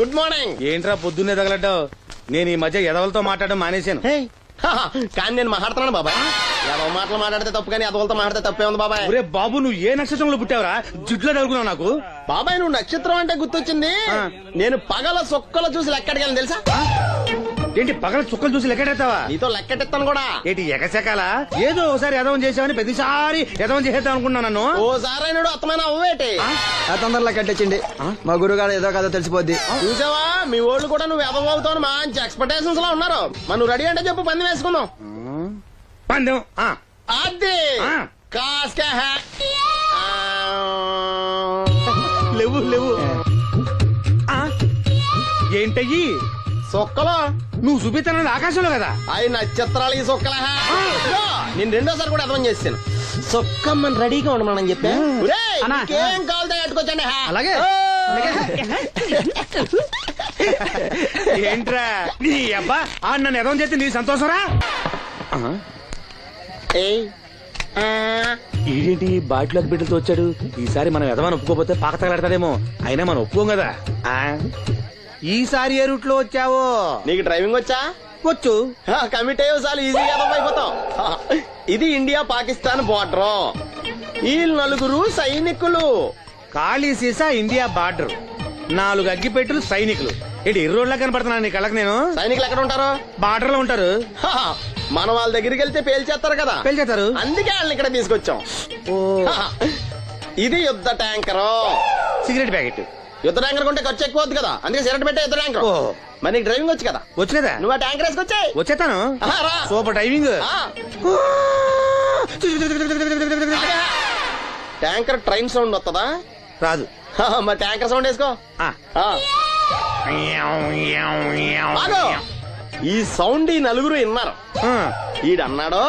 Good morning. ఏంట్రా పొద్దున్నే తగలడ్డావు? నేను ఈ మధ్య ఎదవలతో మాట్లాడడం మానేశాను. కానీ నేను మాట్లాడుతున్నాను బాబాయ్. ఏదో మాటలు మాట్లాడితే తప్పు, కానీ అదవలతో మాట్లాడితే తప్పే ఉంది బాబాయ్. ఒరే బాబు, నువ్వు ఏ నక్షత్రంలో పుట్టావురా? జిడ్లో తగులుకున్నావు నాకు. బాబాయ్ నువ్వు నక్షత్రం అంటే గుర్తొచ్చింది. నేను పగల సొక్కలు చూసి లెక్కడికి వెళ్ళను తెలుసా? ఏంటి పగల చుక్కలు చూసి లెక్కెడతావా? నీతో లెక్కెట్టిస్తాను కూడా. ఏంటి ఎగసెకాల? ఏదో ఒకసారి ఎదవం చేసావని ప్రతిసారి ఎదవం చేసేద్దాం అనుకున్నా నన్ను. ఓసారి అయినాడు అత్తమైన అవ్వేటి. తొందరలో కట్టించండి, మా గురుగారు ఏదో కదో తెలిసిపోద్ది. చూసావా, మీ ఓళ్ళు కూడా నువ్వు ఎదవవుతావు మంచి ఎక్స్పెక్టేషన్స్ లో ఉన్నారు. మరి నువ్వు రెడీ అంటే చెప్పు, పందెం వేసుకుందాం. పందెం అది కాస్క లేవు లేవు. ఏంటయ్యి సొక్కలో నువ్వు చూపిస్తానది ఆకాశంలో కదా? అవి నక్షత్రాలు ఈ సొక్కల. నేను రెండోసారి కూడా అర్థం చేస్తాను. సొక్కమ్మని రెడీగా ఉండమని చెప్పా. ఏం కావాలితే కట్టుకోవచ్చండి. అలాగే. ఏంట్రా నీ అబ్బా నన్ను ఎదవం చేస్తే నీ సంతోషరా? ఈడేంటి బాటిలోకి బిడ్డలతో వచ్చాడు? ఈసారి మనం ఎదవని ఒప్పుకోపోతే పాక తగలాడతాడేమో. అయినా మనం ఒప్పుకోం కదా. ఈసారి ఏ రూట్ లో వచ్చావో? నీకు డ్రైవింగ్ వచ్చా? వచ్చు. కమిట్ అయ్యే చాలు, ఈజీగా అయిపోతాం. ఇది ఇండియా పాకిస్తాన్ బోర్డర్. ఈ నలుగురు సైనికులు. ఖాళీ సీసా ఇండియా బార్డర్, 4 అగ్గిపెట్టులు సైనికులు. ఏంటి ఇర్రోడ్లా కనపడుతున్నాను నీ కళ్ళకి నేను? సైనికులు ఎక్కడ ఉంటారు? బార్డర్ లో ఉంటారు. మనం వాళ్ళ దగ్గరికి వెళ్తే పేల్చేస్తారు కదా. పేల్చేస్తారు. అందుకే వాళ్ళని ఇక్కడ తీసుకొచ్చాం. ఇది యుద్ధ ట్యాంకర్. Cigarette packet. యుద్ధ ట్యాంకర్ కొంటే ఖర్చు ఎక్కువ అవుతుంది కదా, అందుకే సిగరెట్ పెట్టే యుద్ధ ట్యాంకర్. మరి నీకు డ్రైవింగ్ వచ్చు కదా? వచ్చు కదా. నువ్వు ఆ ట్యాంకర్ వేసుకొచ్చాయి. వచ్చేస్తాను. Super driving. Tanker train sound వస్తుందా? రాదు. మరి ట్యాంకర్ సౌండ్ వేసుకో. ఈ సౌండ్ ఈ నలుగురు విన్నారు. ఈడన్నాడు,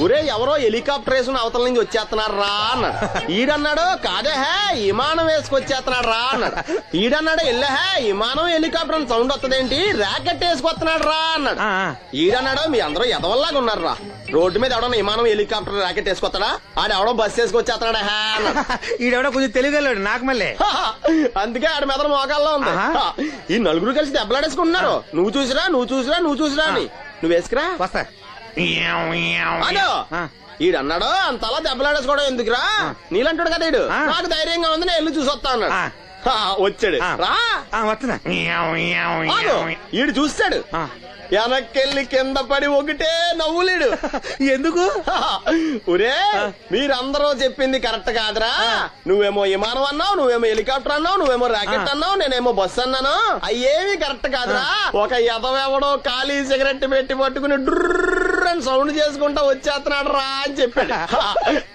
ఒరే ఎవరో హెలికాప్టర్ వేసుకుని అవతల నుంచి వచ్చేస్తున్నారు రా అన్నాడు. ఈడన్నాడు, కాదే విమానం వేసుకొచ్చేస్తున్నాడు రా అన్నాడు. ఈడన్నాడు, ఎల్లహే విమానం హెలికాప్టర్ సౌండ్ వస్తుందేంటి, ర్యాకెట్ వేసుకొస్తున్నాడు రా అన్నాడు. ఈడన్నాడు, మీ అందరూ ఎదవల్లాగా ఉన్నారు రా, రోడ్డు మీద ఎవడన్నా విమానం హెలికాప్టర్ ర్యాకెట్ వేసుకొస్తాడా? ఆడెవడో బస్సు వేసుకొచ్చేస్తున్నాడా హే అన్నాడు. ఈడెవడో కొంచెం తెలియగలడు నాకు మళ్ళీ. అందుకే ఆడ మెదడు మోకాల్లో ఉంది. ఈ నలుగురు కలిసి దెబ్బలాడేసుకుంటున్నారు. నువ్వు చూసిరా అని. నువ్వు వేసుకురా. వస్తా. ఈడన్నాడు, అంతలా దెబ్బలాడేసుకోవడం ఎందుకురా, నీలంటాడు కదా ఈడు. నాకు ధైర్యంగా ఉంది, నేను వెళ్ళి చూసి వస్తా అన్నాడు. వచ్చాడు రా. వస్తున్నా. ఈడు చూస్తాడు, వెనక్కెళ్ళి కింద పడి ఒకటే నవ్వులేడు. ఎందుకు? ఒరే మీరందరూ చెప్పింది కరెక్ట్ కాదురా. నువ్వేమో విమానం అన్నావు, నువ్వేమో హెలికాప్టర్ అన్నావు, నువ్వేమో రాకెట్ అన్నావు, నేనేమో బస్సు అన్నాను. అయ్యేవి కరెక్ట్ కాదురా. ఒక ఎదవెవడో ఖాళీ సిగరెట్ పెట్టి పట్టుకుని డ్రర్ అని సౌండ్ చేసుకుంటా వచ్చేస్తున్నాడు రా అని చెప్పాడు.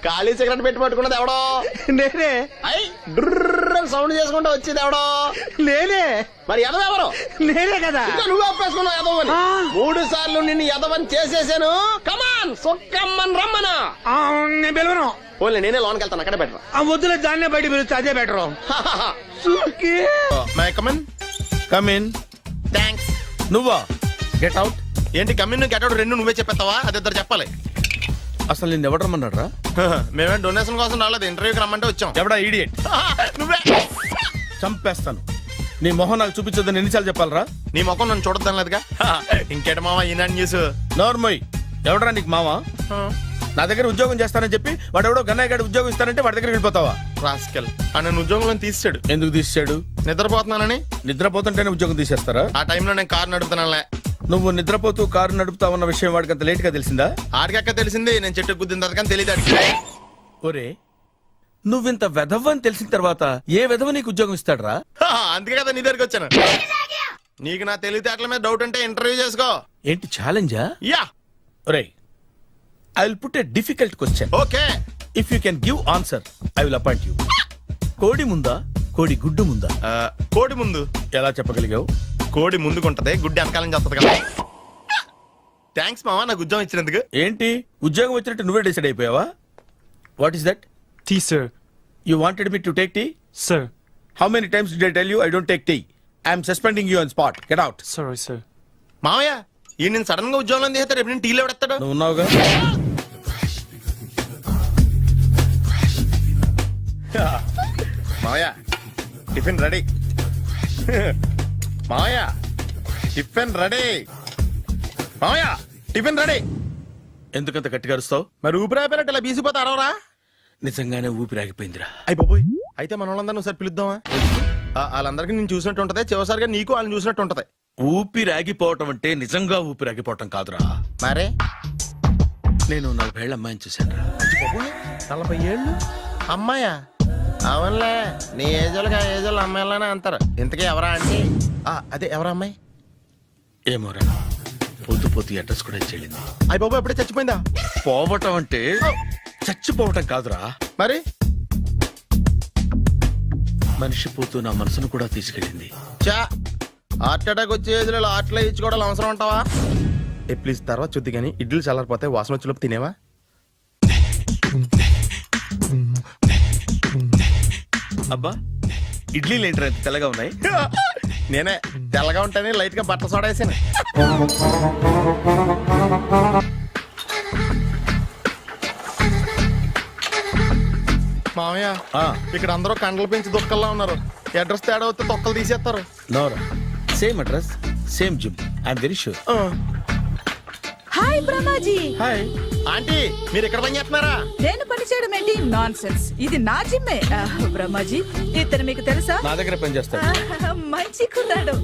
ఖాళీ సిగరెట్ పెట్టి పట్టుకున్నది ఎవడో? నేనే. అయ్యి డ్రర్ అని సౌండ్ చేసుకుంటా వచ్చేది ఎవడో? నేనే. మరి ఎదవెవరు? నేనే కదా. నువ్వు ఒప్పేసుకున్నావు ఎదవని. 3 సార్లు నిన్ను ఎదవని చేసేసాను. కమాన్ సొక్కమ్మని రమ్మనా. నేను పిలవను. ఓన్లీ నేనే లోనికి వెళ్తాను, అక్కడే బెటర్. వద్దులే, దాన్నే బయట పిలుస్తా, అదే బెటర్. కమిన్. థ్యాంక్స్. నువ్వా? Get out. ఏంటి కమిన్ గెట్ అవుట్ రెండు నువ్వే చెప్పేస్తావా? అది ఇద్దరు చెప్పాలి. అసలు నేను ఎవరు రమ్మన్నాడు రా? మేమే డొనేషన్ కోసం రాలేదు, ఇంటర్వ్యూకి రమ్మంటే వచ్చాం. ఎవడా ఈడియట్? నువ్వే. చంపేస్తాను. నీ మొహం నాకు చూపించొద్దని ఎన్నిసార్లు చెప్పాలరా? నీ మొహం నన్ను చూడద్దాం లేదుగా. ఇంకేట మావా ఈనాడు న్యూస్. నోర్మోయ్, ఎవడరా నీకు మావా? నా దగ్గర ఉద్యోగం చేస్తానని చెప్పి వాడు ఎవడో గన్నయ్య గడి ఉద్యోగం ఇస్తానంటే వాడి దగ్గర వెళ్ళిపోతావా? రాస్కెల్. నన్ను ఉద్యోగంలో తీసాడు. ఎందుకు తీసాడు? నిద్రపోతున్నానని. నిద్రపోతుంటేనే ఉద్యోగం తీసేస్తారా? ఆ టైంలో నేను కారు నడుపుతున్నానులే. నువ్వు నిద్రపోతూ కారు నడుపుతా ఉన్న విషయం వాడికి అంత లేట్ గా తెలిసిందా? ఆడికక్క తెలిసింది, నేను చెట్టు గుద్దిన తర్వాత తెలియదు. ఒరే నువ్వింత వెధవ్ అని తెలిసిన తర్వాత ఏ వెధవ నీకు ఉద్యోగం ఇస్తాడరా? అందుకే కదా నీ దగ్గరికి వచ్చాను. నీకు నా తెలివితేటల మీద డౌట్ అంటే ఇంటర్వ్యూ చేసుకో. ఏంటి ఛాలెంజా? యా. ఒరే I will put a difficult question. Okay. If you can give answer I will appoint you. కోడి ముందా, కోడి గుడ్డు ముందా? కోడి ముందు. ఎలా చెప్పగలిగావు? కోడి ముందుకుంటది, గుడ్డి వెనకాలని చేస్తుంది కదా. థ్యాంక్స్ మావా నాకు ఉద్యోగం ఇచ్చినందుకు. ఏంటి ఉద్యోగం వచ్చినట్టు నువ్వే డిసైడ్ అయిపోయావా? What is that? Tea, sir. You wanted me to take tea? Sir. How many times do I tell you I don't take tea? I'm suspending you on spot. Get out. Sorry sir. మామయ్య ఈ నేను sudden గా ఉద్యోగంలో తీస్తే రేపు నేను టీలో పెడతాడు. నువ్వు ఉన్నావుగా. మామయ్య టిఫిన్ రెడీ. మామయ్య టిఫిన్ రెడీ. మామయ్య టిఫిన్ రెడీ. ఎందుకంత గట్టిగా అరుస్తావు? మరి ఊపిరి అయిపోయినట్టు ఇలా బీసిపోతే అరవరా? నిజంగానే ఊపిరాగిపోయిందిరా. అయిపోయి అయితే మన వాళ్ళందరినీ ఒకసారి పిలుద్దామా? వాళ్ళందరికీ నేను చూసినట్టు ఉంటది, చివరిసారిగా నీకు వాళ్ళని చూసినట్టు ఉంటది. ఊపిరాగిపోవటం అంటే నిజంగా ఊపిరాగిపోవటం కాదురా. మరే నేను 40 ఏళ్ల అమ్మాయిని చూశాను రా. 40 ఏళ్ళు అమ్మాయా? అవునులే, నీ ఏజోళ్ళకి ఆ ఏజోళ్ళు అమ్మాయిలానే అంటారు. ఇంతకీ ఎవరా అంటే? అదే ఎవరా అమ్మాయి? ఏమోరా, పొద్దు పొద్దు అడ్రస్ కూడా చెల్లింది. అయిపోయి ఎప్పుడే చచ్చిపోయిందా? పోవటం అంటే చచ్చిపోవటం కాదురా, మరి మనిషి పోతూ నా మనసును కూడా తీసుకెళ్ళింది. చా హార్ట్ అటాక్ వచ్చే ఏజ్లో హార్ట్లో ఇచ్చుకోవడం అవసరం ఉంటావా? ప్లీజ్ తర్వాత చూద్ది కానీ ఇడ్లీ చల్లారిపోతే వాసన వచ్చేలోపు తినేవా? అబ్బా, ఇడ్లీలు ఏంట్రా ఇంత తెల్లగా ఉన్నాయి? నేనే తెల్లగా ఉంటానే లైట్ గా బట్టలు సోడా వేసాను. మామయ్య ఇక్కడ అందరూ కండలు పెంచి దుక్కల్లా ఉన్నారు. అడ్రస్ తేడా వస్తే తొక్కలు తీసేస్తారు. నోరా, same address same gym. I'm very sure. Hi Brahmaji. Hi aunty, మీరు ఇక్కడ పని చేస్తున్నారా? నేను పని చేయడం ఏంటి? Nonsense. ఇది నా జిమ్మే. బ్రహ్మాజీ, ఇతను మీకు తెలుసా? నా దగ్గర పని చేస్తాడు. మంచి కుర్రాడు.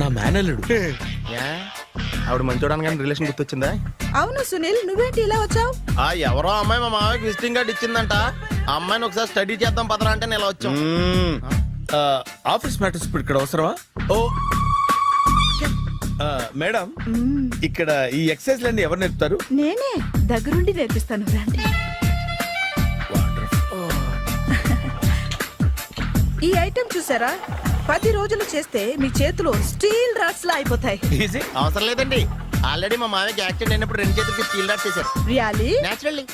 నా మేనల్లుడు. ఆవిడ మంచోడానికి కానీ రిలేషన్ గుర్తొచ్చిందా? అవును సునీల్, నువ్వేంటి ఇలా వచ్చావు? ఎవరో అమ్మాయి మా మామయ్యకి విజిటింగ్ కార్డు ఇచ్చిందంట. ఆ అమ్మాయిని ఒకసారి స్టడీ చేద్దాం పదరా అంటే నేను ఇలా వచ్చాం. ఆఫీస్ మ్యాటర్స్ ఇప్పుడు ఇక్కడ అవసరమా? ఓ మేడం, ఇక్కడ ఈ ఎక్సర్సైజ్ లన్నీ ఎవరు నేర్పుతారు? నేనే దగ్గరుండి నేర్పిస్తాను, రండి. ఈ ఐటెం చూసారా? 10 రోజులు చేస్తే మీ చేతులు స్టీల్ రాట్స్ లా అయిపోతాయి. అవసరం లేదండి, ఆల్రెడీ మా మామయ్యకి యాక్సిడెంట్ అయినప్పుడు 2 చేతులకి స్టీల్ రాట్ చేశారు. రియల్లీ? నేచురల్లీ.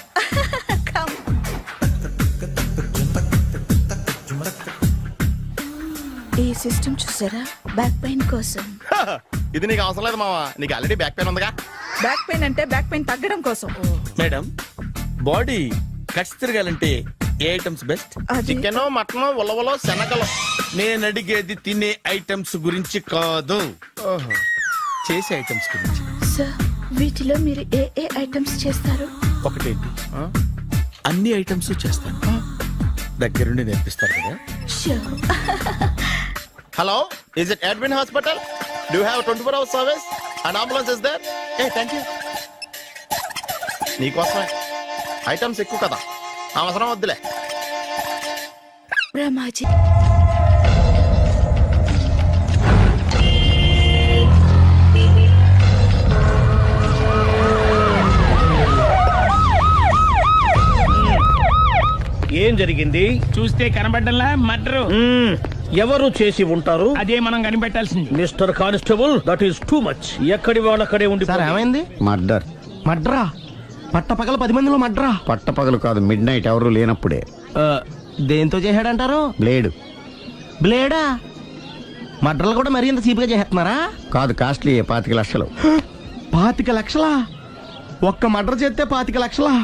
కమ్. ఈ సిస్టమ్ చూసారా? బ్యాక్ పెయిన్ కోసం. ఇది నీకు అవసరం లేదు మావా, నీకు ఆల్రెడీ బ్యాక్ పెయిన్ ఉందిగా. బ్యాక్ పెయిన్ అంటే బ్యాక్ పెయిన్ తగ్గడం కోసం. మేడం, బాడీ కట్స్ తిరగాలంటే ఏ ఐటమ్స్ బెస్ట్? చికెన్, మటన్, ఉలవలో, శనగలు. నేను అడిగేది తినే ఐటమ్స్ గురించి కాదు, చేసే ఐటమ్స్ గురించి. సార్, వీటిలో మీరు ఏ ఏ ఐటమ్స్ చేస్తారు? ఒకటేంటి, అన్ని ఐటమ్స్ చేస్తాను. దగ్గరుండి నేర్పిస్తారు కదా. Hello, is it admin hospital? Do you have 24 hours service and ambulance is there? Thank you. నీకోసమే. ఐటమ్స్ ఎక్కువ కదా, అవసరం వద్దులే. బ్రహ్మాజీ, ఏం జరిగింది? చూస్తే కనబడ్డంలా మర్డరు. ఎవరు చేసి ఉంటారు? అదే మనం కనిపెట్టాల్సింది. Mister constable, that is too much. ఎక్కడి వాళ్ళక్కడే ఉండి. సార్ ఏమైంది? మర్డర్. మడ్రా? పట్టపగల 10 మందిలో మడ్రా? పట్టపగలు కాదు, మిడ్ నైట్ ఎవరు లేనప్పుడే. దేంతో చేశాడంటారు? బ్లేడ్. బ్లేడా? మడ్రలు కూడా మరీ ఇంత చీప్ గా చేస్తున్నారా? కాదు, కాస్ట్లీ 25 లక్షలు. 25 లక్షలా? ఒక్క మర్డర్ చేస్తే 25 లక్షలా?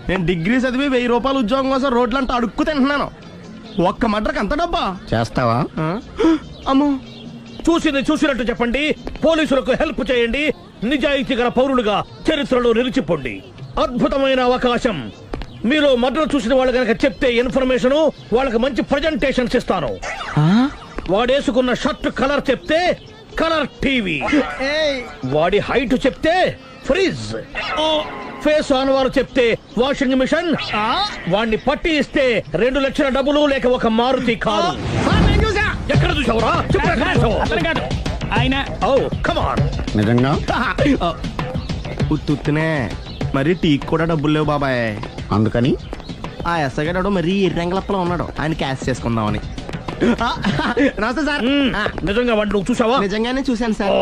నేను డిగ్రీ చదివి 1000 రూపాయలు ఉద్యోగం కోసం రోడ్లంతా అడుక్కు తింటున్నాను. ఒక్క మర్డర్కి అంత డబ్బా? చేస్తావా? అమ్మో. చూసింది చూసినట్టు చెప్పండి. పోలీసులకు హెల్ప్ చేయండి. నిజాయితీ గల పౌరులుగా చరిత్రలో నిలిచిపోండి. అద్భుతమైన అవకాశం. మీలో మర్డర్ చూసిన వాళ్ళు కనుక చెప్తే ఇన్ఫర్మేషన్, వాళ్ళకి మంచి ప్రజెంటేషన్స్ ఇస్తాను. వాడేసుకున్న షర్ట్ కలర్ చెప్తే కలర్ టీవీ, వాడి హైట్ చెప్తే ఫ్రిజ్, ఫేస్ ఆన్ వారు చెప్తే వాషింగ్ మిషన్, వాడిని పట్టి ఇస్తే 2 లక్షల డబ్బులు లేక ఒక మారుతి కారు. ఎక్కడ చూసావురా? ఆయన నిజంగా ఉత్తునే మరి టీకి కూడా డబ్బులు లేవు బాబాయ్. అందుకని ఆ ఎస్ఐ గారు మరీ ఎర్రంగలప్పలో ఉన్నాడు, ఆయన క్యాష్ చేసుకుందామని. నమస్తే సార్. నిజంగా వాడిని నువ్వు చూసావా? నిజంగానే చూశాను సార్.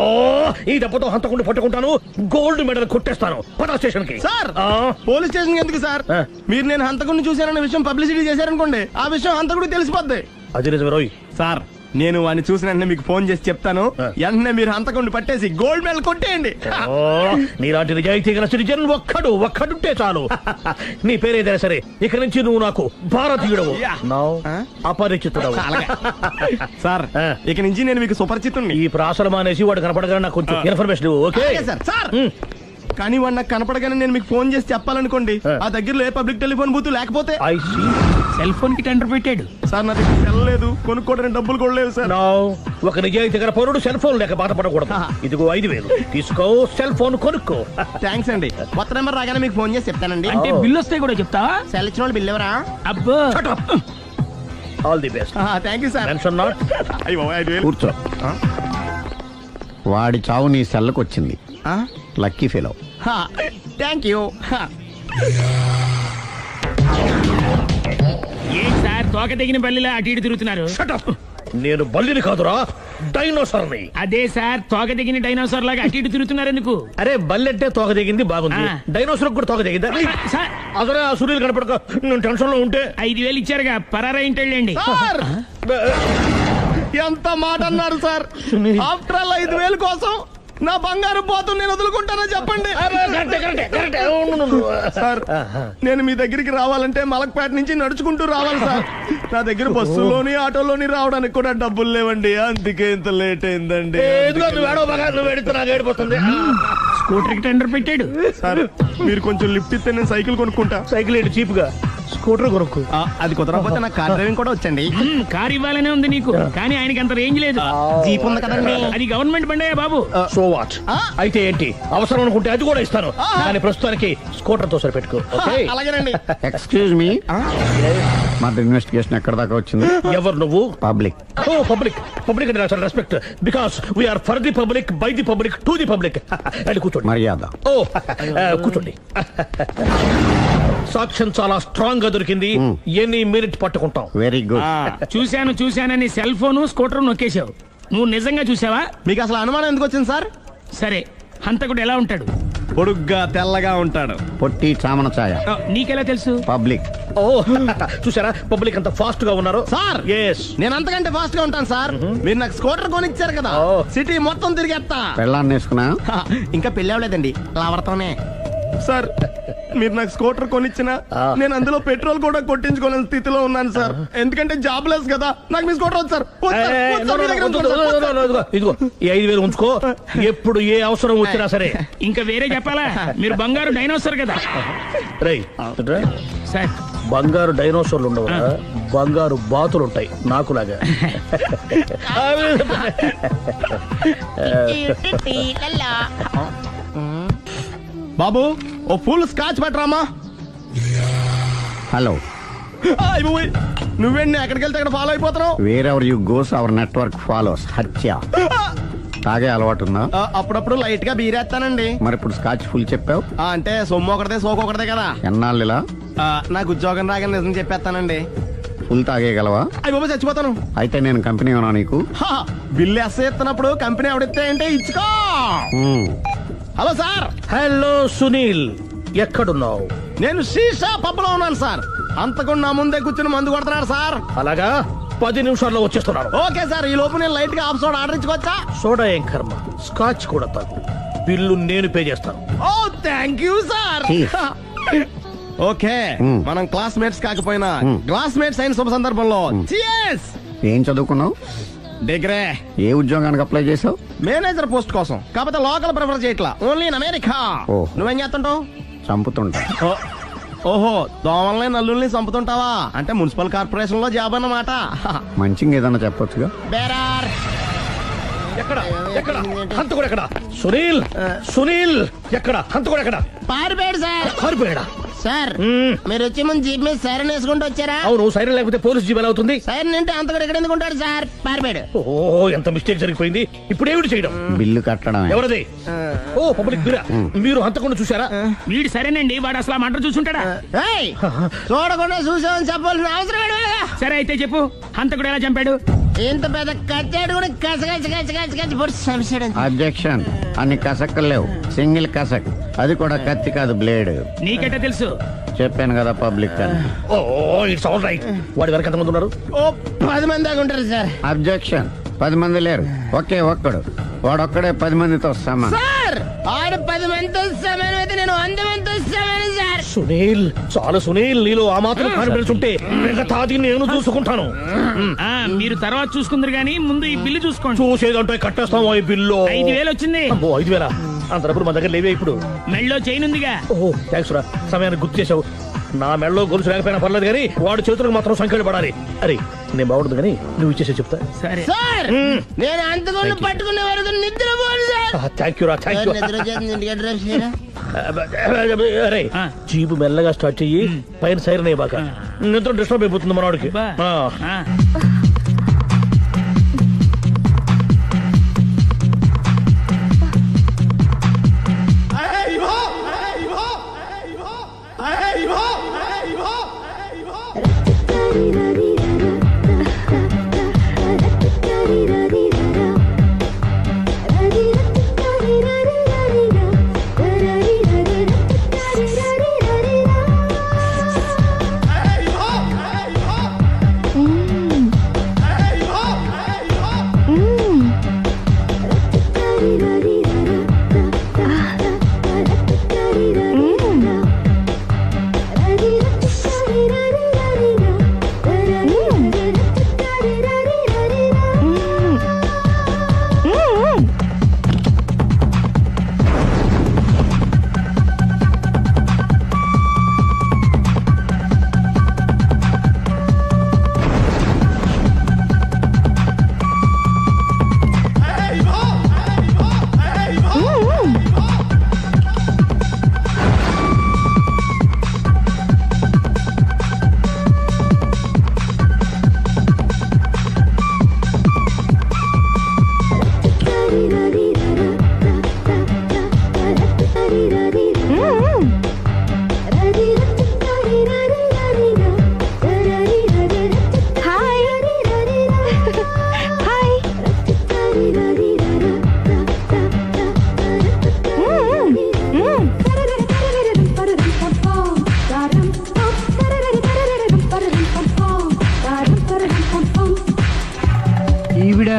ఈ డబ్బుతో హంతకుండా పట్టుకుంటాను, గోల్డ్ మెడల్ కొట్టేస్తాను. పటా స్టేషన్ కి. సార్, పోలీస్ స్టేషన్ ఎందుకు సార్? మీరు నేను హంతకుడిని చూశానన్న విషయం పబ్లిసిటీ చేశారనుకోండి, ఆ విషయం హంతకుడికి తెలిసిపోద్ది. అది నిజమే రోయ్. సార్ నేను వాడిని చూసిన వెంటనే మీకు ఫోన్ చేసి చెప్తాను. వెంటనే మీరు హంతకుండా పట్టేసి గోల్డ్ మెడల్ కొట్టేయండి. ఓ, నీలాంటి నిజాయితీ గల సిటిజన్ ఒక్కడుంటే చాలు. నీ పేరేదైనా సరే ఇక నుంచి నువ్వు నాకు భారతీయుడవు, అపరిచితుడవు. సార్ ఇక నుంచి నేను మీకు సుపరిచితుణ్ణి. ఈ ప్రాసలు మానేసి వాడు కనపడగా నాకు కొంచెం ఇన్ఫర్మేషన్ ఇవ్వు, ఓకే? సార్ కానీ వాడు నాకు కనపడగానే నేను మీకు ఫోన్ చేసి చెప్పాలనుకోండి, ఆ దగ్గరలో ఏ పబ్లిక్ టెలిఫోన్ బూత్ లేకపోతే ఐ సీ. సెల్ ఫోన్ కి టెండర్ పెట్టాడు సార్. నా దగ్గర సెల్ లేదు, కొనుక్కోవడానికి డబ్బులు కూడా లేవు సార్. ఒక నిజాయితీ గల పౌరుడు సెల్ ఫోన్ లేక బాధపడకూడదు. ఇదిగో 5,000 తీసుకో, సెల్ ఫోన్ కొనుక్కో. థ్యాంక్స్ అండి. కొత్త నెంబర్ రాగానే మీకు ఫోన్ చేసి చెప్తానండి. అంటే బిల్ వస్తే కూడా చెప్తావా? సెల్ ఇచ్చిన వాళ్ళు బిల్ ఎవరా? అబ్బో all the best. Thank you sir. Tension not. కూర్చో. వాడి చావు నీ సెల్లకు వచ్చింది. Lucky fellow. Thank you. ఏం సార్ తోక తెగిన బల్లిలా అటు ఇటు తిరుగుతున్నారు? నేను బల్లిని కాదురా, డైనోసార్ని. అదే సార్ తోక తెగిన డైనోసార్ లాగా అటు ఇటు తిరుగుతున్నారు ఎందుకు? అరే బల్లెట్టే తోక దిగింది బాగుంది, డైనోసార్ కూడా తోక దిగిందా? సార్ అదరే ఆ సునీల్ కనపడక నేను టెన్షన్ లో ఉంటే 5,000 ఇచ్చారుగా, పరారా ఇంటండి. ఎంత మాట అన్నారు సార్. ఆఫ్టర్ ఆల్ 5,000 కోసం నా బంగారు పోతు నేను వదులుకుంటానని చెప్పండి. సార్ నేను మీ దగ్గరికి రావాలంటే మలక్పేట నుంచి నడుచుకుంటూ రావాలి సార్. నా దగ్గర బస్సులోని ఆటోలోని రావడానికి కూడా డబ్బులు లేవండి, అందుకే ఇంత లేట్ అయిందండి. స్కూటర్ కి టెండర్ పెట్టాడు సార్. మీరు కొంచెం లిఫ్ట్ ఇస్తే నేను సైకిల్ కొనుక్కుంటా. సైకిల్ ఏంటి చీప్ గా, స్కూటర్ కొనుక్కు. అది కుదరకపోతే నాకు కార్ డ్రైవింగ్ కూడా వచ్చండి. కార్ ఇవ్వాలనే ఉంది నీకు, కానీ ఆయనకి అంత రేంజ్ లేదు. జీప్ ఉంది కదండి. అది గవర్నమెంట్ బండే బాబు. So what? అయితే ఏంటి, అవసరం అనుకుంటే అది కూడా ఇస్తాను, కానీ ప్రస్తుతానికి స్కూటర్ తో సరిపెట్టుకో. అలాగేనండి. ఎక్స్క్యూజ్ మీ, మా ఇన్వెస్టిగేషన్ ఎక్కడ దాకా వచ్చింది? ఎవరు నువ్వు? పబ్లిక్. ఓ పబ్లిక్. పబ్లిక్ అంటే నాకు respect, because we are for the public, by the public, to the public. అది కూర్చోండి. మర్యాద. ఓ కూర్చోండి. సాక్ష్యం చాలా స్ట్రాంగ్ గా దొరికింది, ఎన్ని మినిట్ పట్టుకుంటాం. Very good. చూశానని సెల్ ఫోన్ స్కూటర్ నొక్కేశావు. నువ్వు నిజంగా చూసావా? మీకు అసలు అనుమానం ఎందుకు వచ్చింది సార్? సరే హంతకుడు ఎలా ఉంటాడు? పొడుగ్గా తెల్లగా ఉంటాడు. పొట్టి చామన ఛాయ. నీకెలా తెలుసు? పబ్లిక్. ఓ చూసారా పబ్లిక్ అంత ఫాస్ట్ గా ఉన్నారు సార్. ఎస్, నేను అంతకంటే ఫాస్ట్ గా ఉంటాను సార్. మీరు నాకు స్కూటర్ కొనిచ్చారు కదా, సిటీ మొత్తం తిరిగేస్తా. పెళ్ళాన్ని వేసుకున్నా? ఇంకా పెళ్లి అవ్వలేదండి, లావర్తోనే. సార్ మీరు నాకు స్కూటర్ కొనిచ్చిన నేను అందులో పెట్రోల్ కూడా కొట్టించుకోలేని స్థితిలో ఉన్నాను సార్. ఎందుకంటే జాబ్ లెస్ కదా, నాకు మీ స్కూటర్ వద్దు సార్. ఇదిగో ఈ 5,000 ఉంచుకో, ఎప్పుడు ఏ అవసరం వచ్చినా సరే. ఇంకా వేరే చెప్పాలా? మీరు బంగారు డైనోసార్ కదా. రై సార్ బంగారు డైనోసార్లు ఉండవు, బంగారు బాతులు ఉంటాయి నాకులాగా. బాబు ఓ ఫుల్ స్కాచ్ పట్టరామా. హలో. నువ్వేండి ఎక్కడికి వెళ్తే అక్కడ ఫాలో అయిపోతున్నావు? Wherever you goes our network follows. హత్య. తాగే అలవాటు ఉందా? అప్పుడప్పుడు లైట్ గా బీరేస్తానండి. మరి ఇప్పుడు స్కాచ్ ఫుల్ చెప్పావు అంటే సొమ్ము ఒకటిదే సోకు ఒకటిదే కదా. ఎన్నాళ్ళు ఇలా? నాకు ఉద్యోగం రాగానే నిజం చెప్పేస్తానండి. ఫుల్ తాగేయగలవా? అయ్యి బాబు చచ్చిపోతాను. అయితే నేను కంపెనీ ఉన్నా నీకు? బిల్లు ఎత్తనప్పుడు కంపెనీ ఎవడితే అంటే ఇచ్చుకో. Hello sir. హలో సునీల్, ఎక్కడున్నావు? నేను శీషా పబ్లో ఉన్నాను సార్. అంతకుండా నా ముందే కూర్చుని మందు కొడుతున్నాడు సార్. అలాగా, 10 నిమిషాల్లో వచ్చేస్తున్నాను. Okay sir. ఈ లోపు నేను లైట్ గా హాఫ్ సోడా ఆర్డర్ ఇచ్చుకోవచ్చా? సోడా ఏం కర్మ, స్కాచ్ కూడా తాగు, బిల్లు నేను పే చేస్తాను. ఓ థ్యాంక్ యూ సార్. ఓకే మనం క్లాస్మేట్స్ కాకపోయినా క్లాస్మేట్స్ అయిన శుభ సందర్భంలో cheers. ఏం చదువుకున్నావు? డిగ్రీ. ఏ ఉద్యోగానికి అప్లై చేసావు? మేనేజర్ పోస్ట్ కోసం. కాకపోతే లోకల్ ప్రిఫర్ చేయట్లా, ఓన్లీ ఇన్ అమెరికా. నువ్వేం చేస్తుంటావు? చంపుతుంటా. ఓహో, దోమల్ని నల్లుల్ని చంపుతుంటావా? అంటే మున్సిపల్ కార్పొరేషన్ లో జాబ్ అన్నమాట. మంచిగా ఏదన్నా చెప్పొచ్చుగా. బేరార్. ఎక్కడ ఎక్కడ హంతకుడు ఎక్కడ? సునీల్, సునీల్ ఎక్కడ? హంతకుడు ఎక్కడ? పారిపోయాడు సార్. పారిపోయాడా? సార్ మీరు వచ్చే ముందు జీప్ మీద సైరన్ వేసుకుంటూ వచ్చారా? అవును, సైరన్ లేకపోతే పోలీస్ జీవన్ అవుతుంది. సైరన్ అంటే అంతకుడు ఎక్కడ ఎందుకు ఉంటాడు సార్? పారిపోయాడు. ఓ ఎంత మిస్టేక్ జరిగిపోయింది. ఇప్పుడు ఏమిటి చేయడం? బిల్లు కట్టడం. ఎవరది? ఓ పబ్లిక్ మీరా? మీరు హంతకుండా చూసారా? వీడు సరేనండి, వాడు అసలు మంట చూసుంటాడా? చూడకుండా చూసామని చెప్పాల్సిన అవసరం. సరే అయితే చెప్పు, హంతకుడు ఎలా చంపాడు? ఇంత పెద్ద కచ్చాడు కూడా కసగచ్చి. అబ్జెక్షన్. అన్ని కసక్కలు లేవు, సింగిల్ కసక్, అది కూడా కత్తి కాదు బ్లేడ్. నీకెట్టా తెలుసు? చెప్పాను కదా పబ్లిక్ అని. Oh it's all right. వాడి వరకు ఎంతమంది ఉన్నారు? ఓ 10 మంది దాకా ఉంటారు సార్. అబ్జెక్షన్. 10 మంది లేరు, ఒకే ఒక్కడు. వాడొక్కడే 10 మందితో సమానం. సార్ ఆడు 10 మందితో సమానం అయితే నేను 100 మందితో సమానం సార్. సునీల్, చాలు సునీల్, నీలో ఆ మాత్రం కాన్ఫిడెన్స్ ఉంటే మిగతాది నేను చూసుకుంటాను. మీరు తర్వాత చూసుకుందరు గానీ ముందు ఈ బిల్లు చూసుకోండి. చూసేదంటే కట్టేస్తాము ఈ బిల్లు. 5,000 వచ్చింది. అమ్మో 5,000? అంత డబ్బులు మన దగ్గర లేవే ఇప్పుడు. మెళ్ళో చైన్ ఉందిగా. ఓహో థ్యాంక్స్ రా, సమయానికి గుర్తు చేసావు. నా మెడలో గొలుసు లేకపోయినా పర్లేదు కానీ వాడి చేతులకు మాత్రం సంఖ్యలు పడాలి. అరే నేను బాగుంటుంది కానీ నువ్వు ఇచ్చేసే చెప్తా. సరే సార్ నేను అంతకుండా పట్టుకునే వరకు నిద్రపోను సార్. థ్యాంక్ యూ రా, థ్యాంక్ యూ. నిద్ర చేస్తుంది ఇంటికి డ్రైవ్ చేయరా. అరే జీపు మెల్లగా స్టార్ట్ చెయ్యి, పైన సైరన్ అయ్యాక నిద్ర డిస్టర్బ్ అయిపోతుంది మనవాడికి.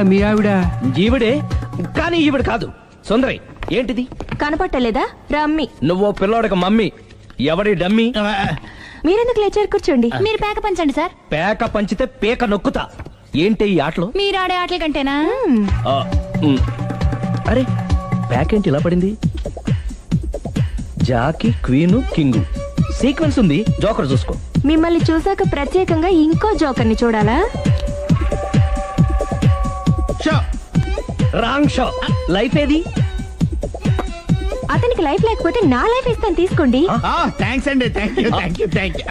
మీ ఆవిడ ఈవిడే కానీ ఈవిడ కాదు. సుందరి ఏంటిది కనపట్టలేదా? రమ్మి. నువ్వు పిల్లోడక మమ్మీ. ఎవడి డమ్మీ? మీరెందుకు లేచారు? కూర్చోండి. మీరు పేక పంచండి సార్. పేక పంచితే పేక నొక్కుతా. ఏంటి ఈ ఆటలు? మీరు ఆడే ఆటల కంటేనా? అరే పేక ఏంటి ఇలా పడింది? జాకి, క్వీను, కింగు సీక్వెన్స్ ఉంది. జోకర్ చూసుకో. మిమ్మల్ని చూసాక ప్రత్యేకంగా ఇంకో జోకర్ని చూడాలా? Wrong show. లైఫ్ ఏది? అతనికి లైఫ్ లేకపోతే నా లైఫ్ ఇస్తాను, తీసుకోండి. థ్యాంక్స్ అండి. Thank you.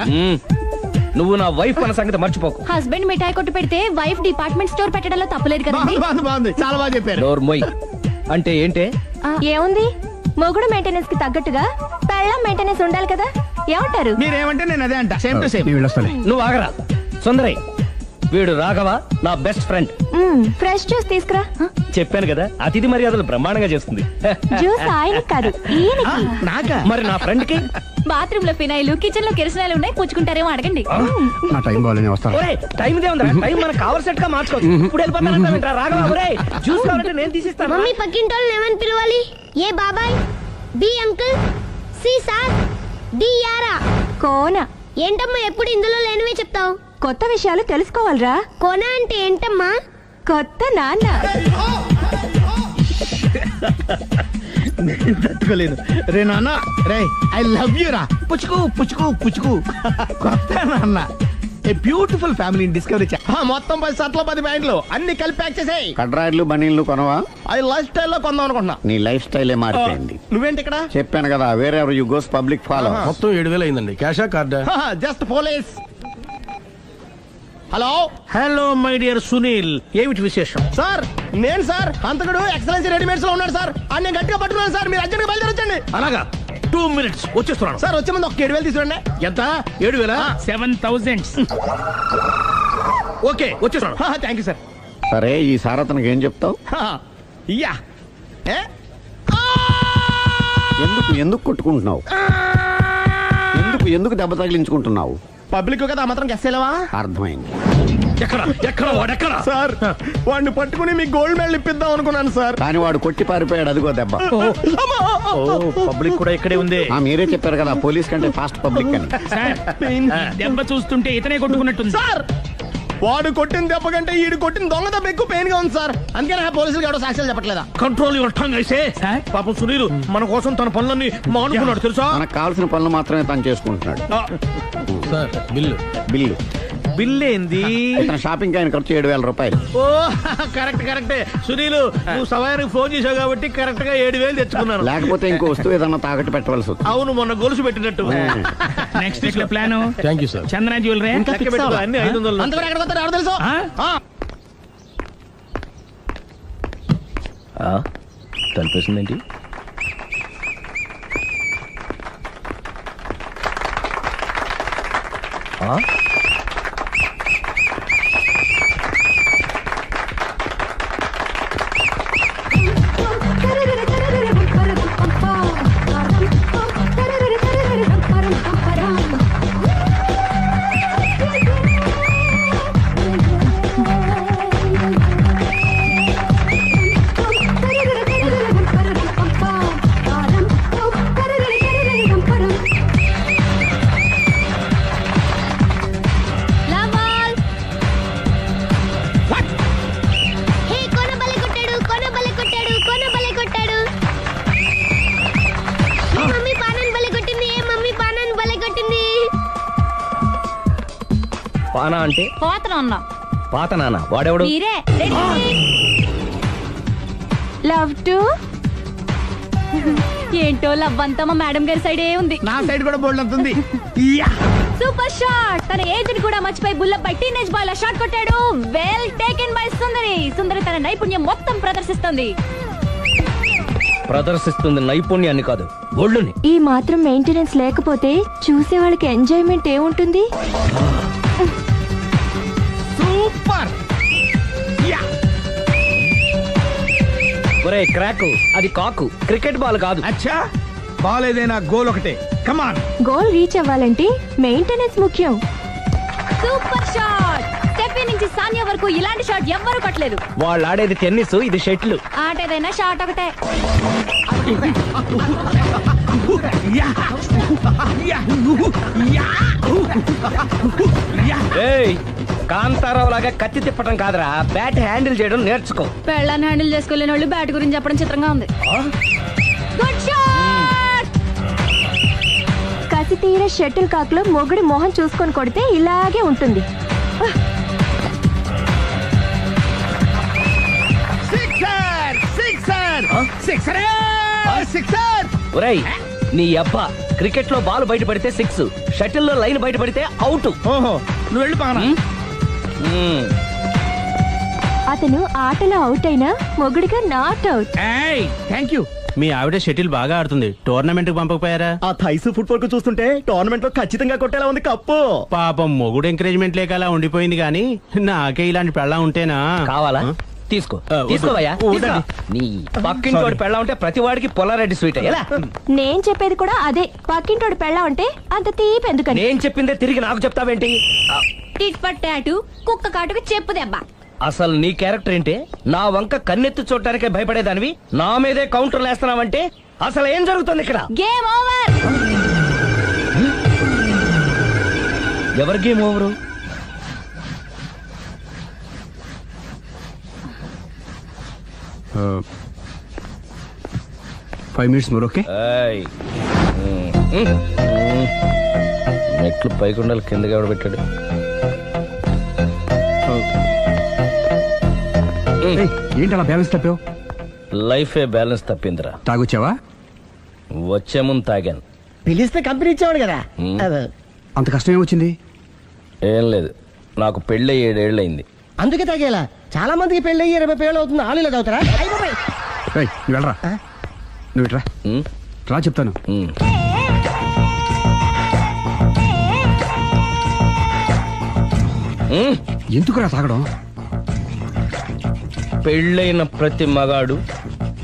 నువ్వు నా వైఫ్ అన్న సంగతి మర్చిపోకు. హస్బెండ్ మిఠాయి కొట్టు పెడితే వైఫ్ డిపార్ట్మెంట్ స్టోర్ పెట్టడంలో తప్పులేదు కదండి. బాగుంది, చాలా బాగా చెప్పారు. డోర్ మొయ్. అంటే ఏంటే? ఏముంది, మొగుడు మెయింటెనెన్స్ కి తగ్గట్టుగా పెళ్ళాం మెయింటెనెన్స్ ఉండాలి కదా. ఏమంటారు? మీరేమంటే నేను అదే అంట. Same to same. నువ్వు ఆగరా. సుందరై, వీడు రాఘవ, నా బెస్ట్ ఫ్రెండ్. ఫ్రెష్ జ్యూస్ తీసుకురా. చెప్పాను కదా, అతిథి మర్యాదలు బ్రహ్మాండంగా చేస్తుంది. జ్యూస్ ఆయనకి కాదు, ఈయనకి. నాకా? మరి నా ఫ్రెండ్ కి? బాత్రూమ్ లో ఫినాయిల్, కిచెన్ లో కిరసనాయిలు ఉన్నాయి, పుచ్చుకుంటారేమో అడగండి. నా టైం బాగాలేని వస్తాను. టైం ఇదే ఉందా? టైం మనకు కావర్ సెట్ గా మార్చుకోవచ్చు. ఇప్పుడు వెళ్ళిపోతానంటా రాఘవ. ఒరే జ్యూస్ కావాలంటే నేను తీసిస్తాను. మమ్మీ పక్కింటోళ్ళని ఏమని పిలవాలి? ఏ బాబాయ్, B uncle, C sir, D యారా. కోన. ఏంటమ్మా ఎప్పుడు ఇందులో లేనివే చెప్తావు? కొత్త విషయాలు తెలుసుకోవాలరా. కోన అంటే ఏంటమ్మా? కొత్త నాన్న. తట్టుకోలేదు రే నాన్న. రే ఐ లవ్ యూ రా. పుచ్చుకు పుచ్చుకు పుచ్చుకు. కొత్త నాన్న. A beautiful family discovery. మొత్తం 10 షర్ట్లు 10 ప్యాంట్లు అన్ని కలిపి ప్యాక్ చేసేయ్. కడ్రాయిడ్లు బనీళ్లు కొనవా? అది లైఫ్ స్టైల్లో కొందాం అనుకుంటున్నా. నీ లైఫ్ స్టైలే మారిపోయింది. నువ్వేంటి ఇక్కడ? చెప్పాను కదా, వేరే ఎవరు యు గోస్ పబ్లిక్ ఫాలో. మొత్తం 7,000 అయిందండి. క్యాషా కార్డా? Just police. Hello hello my dear Sunil, ఏమిటి విశేషం? సార్, నేను సార్ హంతకుడు ఎక్సలెన్సీ రెడీమేడ్స్ లో ఉన్నాడు సార్. అని నేను గట్టిగా పట్టుకున్నాను సార్. మీరు అర్జెంట్గా బయలుదేరొచ్చండి. అలాగా, 2 minutes వచ్చేస్తున్నాను. సార్ వచ్చే ముందు ఒక 7,000 తీసుకురండి. ఎంత? 7,000? 7,000. ఓకే వచ్చేస్తున్నాను. Thank you sir. సరే, ఈ సారతనికి ఏం చెప్తావు? యా. ఎందుకు కొట్టుకుంటున్నావు? ఎందుకు నువ్వు ఎందుకు దెబ్బ తగిలించుకుంటున్నావు? పబ్లిక్ కదా మాత్రం గెస్సేలవా? అర్థమైంది. ఎక్కడ వాడెక్కడ? సార్ వాడిని పట్టుకుని మీకు గోల్డ్ మెడల్ ఇప్పిద్దాం అనుకున్నాను సార్. కానీ వాడు కొట్టి పారిపోయాడు, అదిగో దెబ్బ. పబ్లిక్ కూడా ఇక్కడే ఉంది. మీరే చెప్పారు కదా పోలీస్ కంటే ఫాస్ట్ పబ్లిక్ అని. దెబ్బ చూస్తుంటే ఇతనే కొట్టుకున్నట్టుంది. సార్ వాడు కొట్టిన దెబ్బ కంటే ఈడు కొట్టిన దొంగ దెబ్బ ఎక్కువ పెయిన్ గా ఉంది సార్. అందుకే నా పోలీసులు ఎవడో సాక్ష్యాలు చెప్పట్లేదా? కంట్రోల్ యువర్ టంగ్ అయితే. పాపం సునీల్ మన కోసం తన పనులన్నీ మానుకున్నాడు తెలుసా? మనకు కావాల్సిన పనులు మాత్రమే తను చేసుకుంటున్నాడు. సార్ బిల్లు బిల్లు బిల్లు ఏంది? ఇతను షాపింగ్ ఆయన ఖర్చు 7,000 రూపాయలు. ఓ కరెక్టే సునీల్, నువ్వు సమయానికి ఫోన్ చేసావు కాబట్టి కరెక్ట్ గా 7,000 తెచ్చుకున్నాను. లేకపోతే ఇంకో వస్తువు ఏదన్నా తాకట్టు పెట్టవలసి వస్తుంది. అవును, మొన్న గొలుసు పెట్టినట్టు. నెక్స్ట్ వీక్ లో plan. Thank you sir. Chandra jewellery అన్ని 500. అంతవరకు ఎక్కడ పోతారు ఎవరు తెలుసు? తలిపేసిందేంటి? పానా అంటే పాత నాన్న వాడెవడు? లవ్ టు ఏంటో లవ్ అంతా మా మేడం గారి సైడే ఉంది. నా సైడ్ కూడా బోల్డ్ అంతుంది. Super shot. తన ఏజ్ ని కూడా మర్చిపోయి బుల్లపై టీనేజ్ బాయ్ లా షాట్ కొట్టాడు. Well taken by Sundari. Sundari తన నైపుణ్యం మొత్తం ప్రదర్శిస్తుంది నైపుణ్యాన్ని కాదు, ఒళ్ళుని. ఈ మాత్రం మెయింటెనెన్స్ లేకపోతే చూసే వాళ్ళకి ఎంజాయ్మెంట్ ఏముంటుంది? సూపర్. ఒరే క్రాకు, అది కాకు, క్రికెట్ బాల్ కాదు. అచ్చా, బాల్ ఏదైనా గోల్ ఒకటే. కమాన్. గోల్ రీచ్ అవ్వాలంటే మెయింటెనెన్స్ ముఖ్యం. Super shot. స్టెఫీ నుంచి సానియా వరకు ఇలాంటి షాట్ ఎవ్వరూ కొట్టలేదు. వాళ్ళు ఆడేది టెన్నిస్, ఇది షటిల్. ఆట ఏదైనా షాట్ ఒకటే. కాంతారావు లాగా కత్తి తిప్పటం కాదురా, బ్యాట్ హ్యాండిల్ చేయడం నేర్చుకో. పెళ్ళాన్ని హ్యాండిల్ చేసుకోలేని వాళ్ళు బ్యాట్ గురించి చెప్పడం చిత్రంగా ఉంది. Good shot. కసి తీర షటిల్ కాక్ లో మొగుడి మొహం చూసుకొని కొడితే ఇలాగే ఉంటుంది. ఒరేయ్ నీ అబ్బా, క్రికెట్ లో బాల్ బయట పడితే 6, షటిల్ లో లైన్ బయట పడితే అవుట్. ఓహో, నువ్వు వెళ్ళి పానా. అతను ఆటలో అవుట్ అయినా మొగుడిగా నాట్ అవుట్. Thank you. మీ ఆవిడ షటిల్ బాగా ఆడుతుంది, టోర్నమెంట్ కి పంపకపోయారా? ఆ థైస్ ఫుట్బాల్ కు చూస్తుంటే టోర్నమెంట్ లో ఖచ్చితంగా కొట్టేలా ఉంది కప్పు. పాపం మొగుడు ఎంకరేజ్మెంట్ లేక అలా ఉండిపోయింది గానీ నాకే ఇలాంటి పెళ్ళ ఉంటేనా. కావాలా? తీసుకోవయ్యా. నీ పక్కింటోడి పెళ్ళ ఉంటే ప్రతి వాడికి పొలారెడ్డి స్వీట్. నేను చెప్పేది కూడా అదే. పక్కింటోడి పెళ్ళ ఉంటే అంత తీపి ఎందుకని? నేను చెప్పిందే తిరిగి నాకు చెప్తావేంటి? టిట్ పట్టాటు కుక్క కాటుకు చెప్పు దెబ్బ. అసలు నీ క్యారెక్టర్ ఏంటి? నా వంక కన్నెత్తి చూడటానికే భయపడేదానివి నా మీదే కౌంటర్ వేస్తున్నావంటే అసలు ఏం జరుగుతుంది ఇక్కడ? Game over. ఎవరి game over? 5 minutes more, okay? మెట్లు పైకుండలు కిందకి ఎవడ పెట్టాడు? ఏంటి అలా బ్యాలెన్స్ తప్పావు? లైఫే బ్యాలెన్స్ తప్పిందిరా. తాగొచ్చావా? వచ్చే ముందు తాగాను. పిలిస్తే కంపెనీ ఇచ్చేవాడు కదా. అంత కష్టం ఏమొచ్చింది? ఏం లేదు, నాకు పెళ్ళి 7 ఏళ్ళయింది. అందుకే తాగేలా. చాలా మందికి పెళ్ళి 20 ఏళ్ళు అవుతుంది. ఆలు ఇలా తాగుతారా? నువ్వు వెళ్ళరా, నువ్వు ఇట్రా రా చెప్తాను. ఎందుకురా తాగడం? పెళ్ళైన ప్రతి మగాడు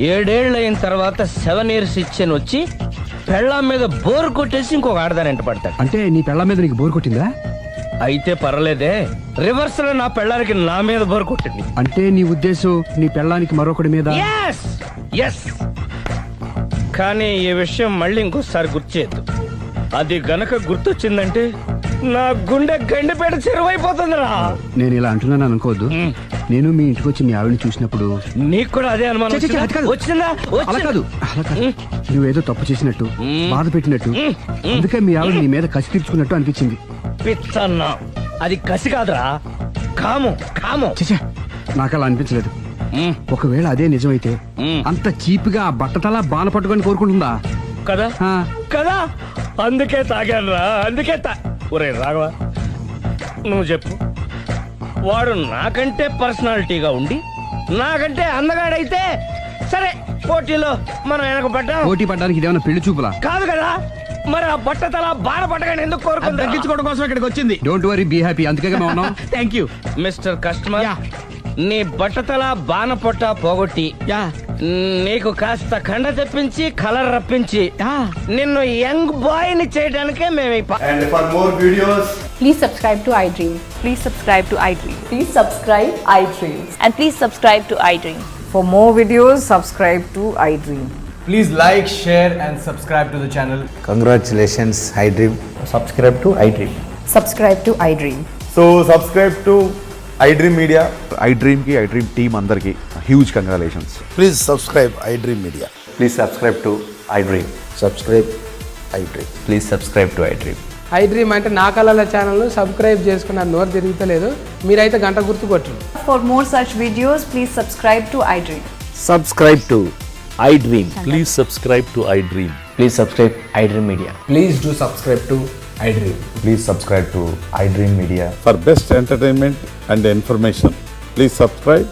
7 ఏళ్ళైన తర్వాత 7 years ఇచ్చాను వచ్చి పెళ్ళాం మీద బోర్ కొట్టేసి ఇంకొక ఆడదాని ఎంట పడతాడు. అంటే నీ పెళ్ళ మీద నీకు బోర్ కొట్టిందా? అయితే పర్లేదే, రివర్స్ లో నా పెళ్ళానికి నా మీద బోర్ కొట్టింది. అంటే నీ ఉద్దేశం నీ పెళ్ళానికి మరొకటి మీద? Yes yes. కానీ ఈ విషయం మళ్ళీ ఇంకోసారి గుర్తు చేయొద్దు. అది గనక గుర్తొచ్చిందంటే నా గుండె గండిపేట చెరువైపోతుందిరా. నేను ఇలా అంటున్నాను అనుకోవద్దు. నేను మీ ఇంటికి వచ్చి మీ ఆవిడని చూసినప్పుడు నీకు కూడా అదే అనుమానం ఛీ, ఛీ, అది కాదు. వచ్చిందా? అలా కాదు, అలా కాదు. నువ్వేదో తప్పు చేసినట్టు, బాధ పెట్టినట్టు, అందుకే మీ ఆవిడ నీ మీద కసి తీర్చుకున్నట్టు అనిపించింది. పిచ్చన్నా, అది కసి కాదురా, కాము కాము. ఛీ, నాకు అలా అనిపించలేదు. ఒకవేళ అదే నిజమైతే అంత చీప్ గా ఆ బట్టతల బాన పట్టుకొని కోరుకుంటుందా? కదా కదా, అందుకే తాగాను రా, అందుకే ఒరే రాఘవ, నువ్వు చెప్పు, వాడు నాకంటే పర్సనాలిటీగా ఉండి నాకంటే అందగాడైతే సరే, పోటీలో మనం వెనక పడ్డాం. పోటీ పడ్డానికి ఇదేమన్నా పెళ్లి చూపులా? కాదు కదా, మరి ఆ బట్టతల బాన పట్టగానే ఎందుకు కోరుకుంది? తగ్గించుకోవడం కోసం ఇక్కడికి వచ్చింది. Don't worry, be happy. అందుకే మేము ఉన్నాం. Thank you mister customer. నీ బట్టతల బాన పొట్ట పోగొట్టి నీకు కాస్త కండ తెప్పించి కలర్ రప్పించి నిన్ను యంగ్ బాయ్ ని చేయడానికే మేము And for more videos, please subscribe to iDream. Please subscribe to iDream. Please subscribe iDream. And please subscribe to iDream. For more videos, subscribe to iDream. please like, share and subscribe to the channel. Congratulations iDream. Subscribe to iDream. Subscribe to iDream. So subscribe to iDream Media. iDream కి iDream team అందరికి huge congratulations. Please subscribe iDream Media. Please subscribe to iDream. Subscribe iDream. Please subscribe to iDream. iDream అంటే నా కళల channel subscribe చేసుకున్న నోరు తిరుగుతలేదు. మీరైతే గంట గుర్తు కొట్టండి. For more such videos, please subscribe to iDream. Subscribe to iDream. Please subscribe to iDream. Please subscribe iDream Media. Please do subscribe to iDream. Please subscribe to iDream Media. For best entertainment and information, please subscribe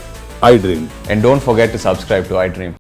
iDream. And don't forget to subscribe to iDream.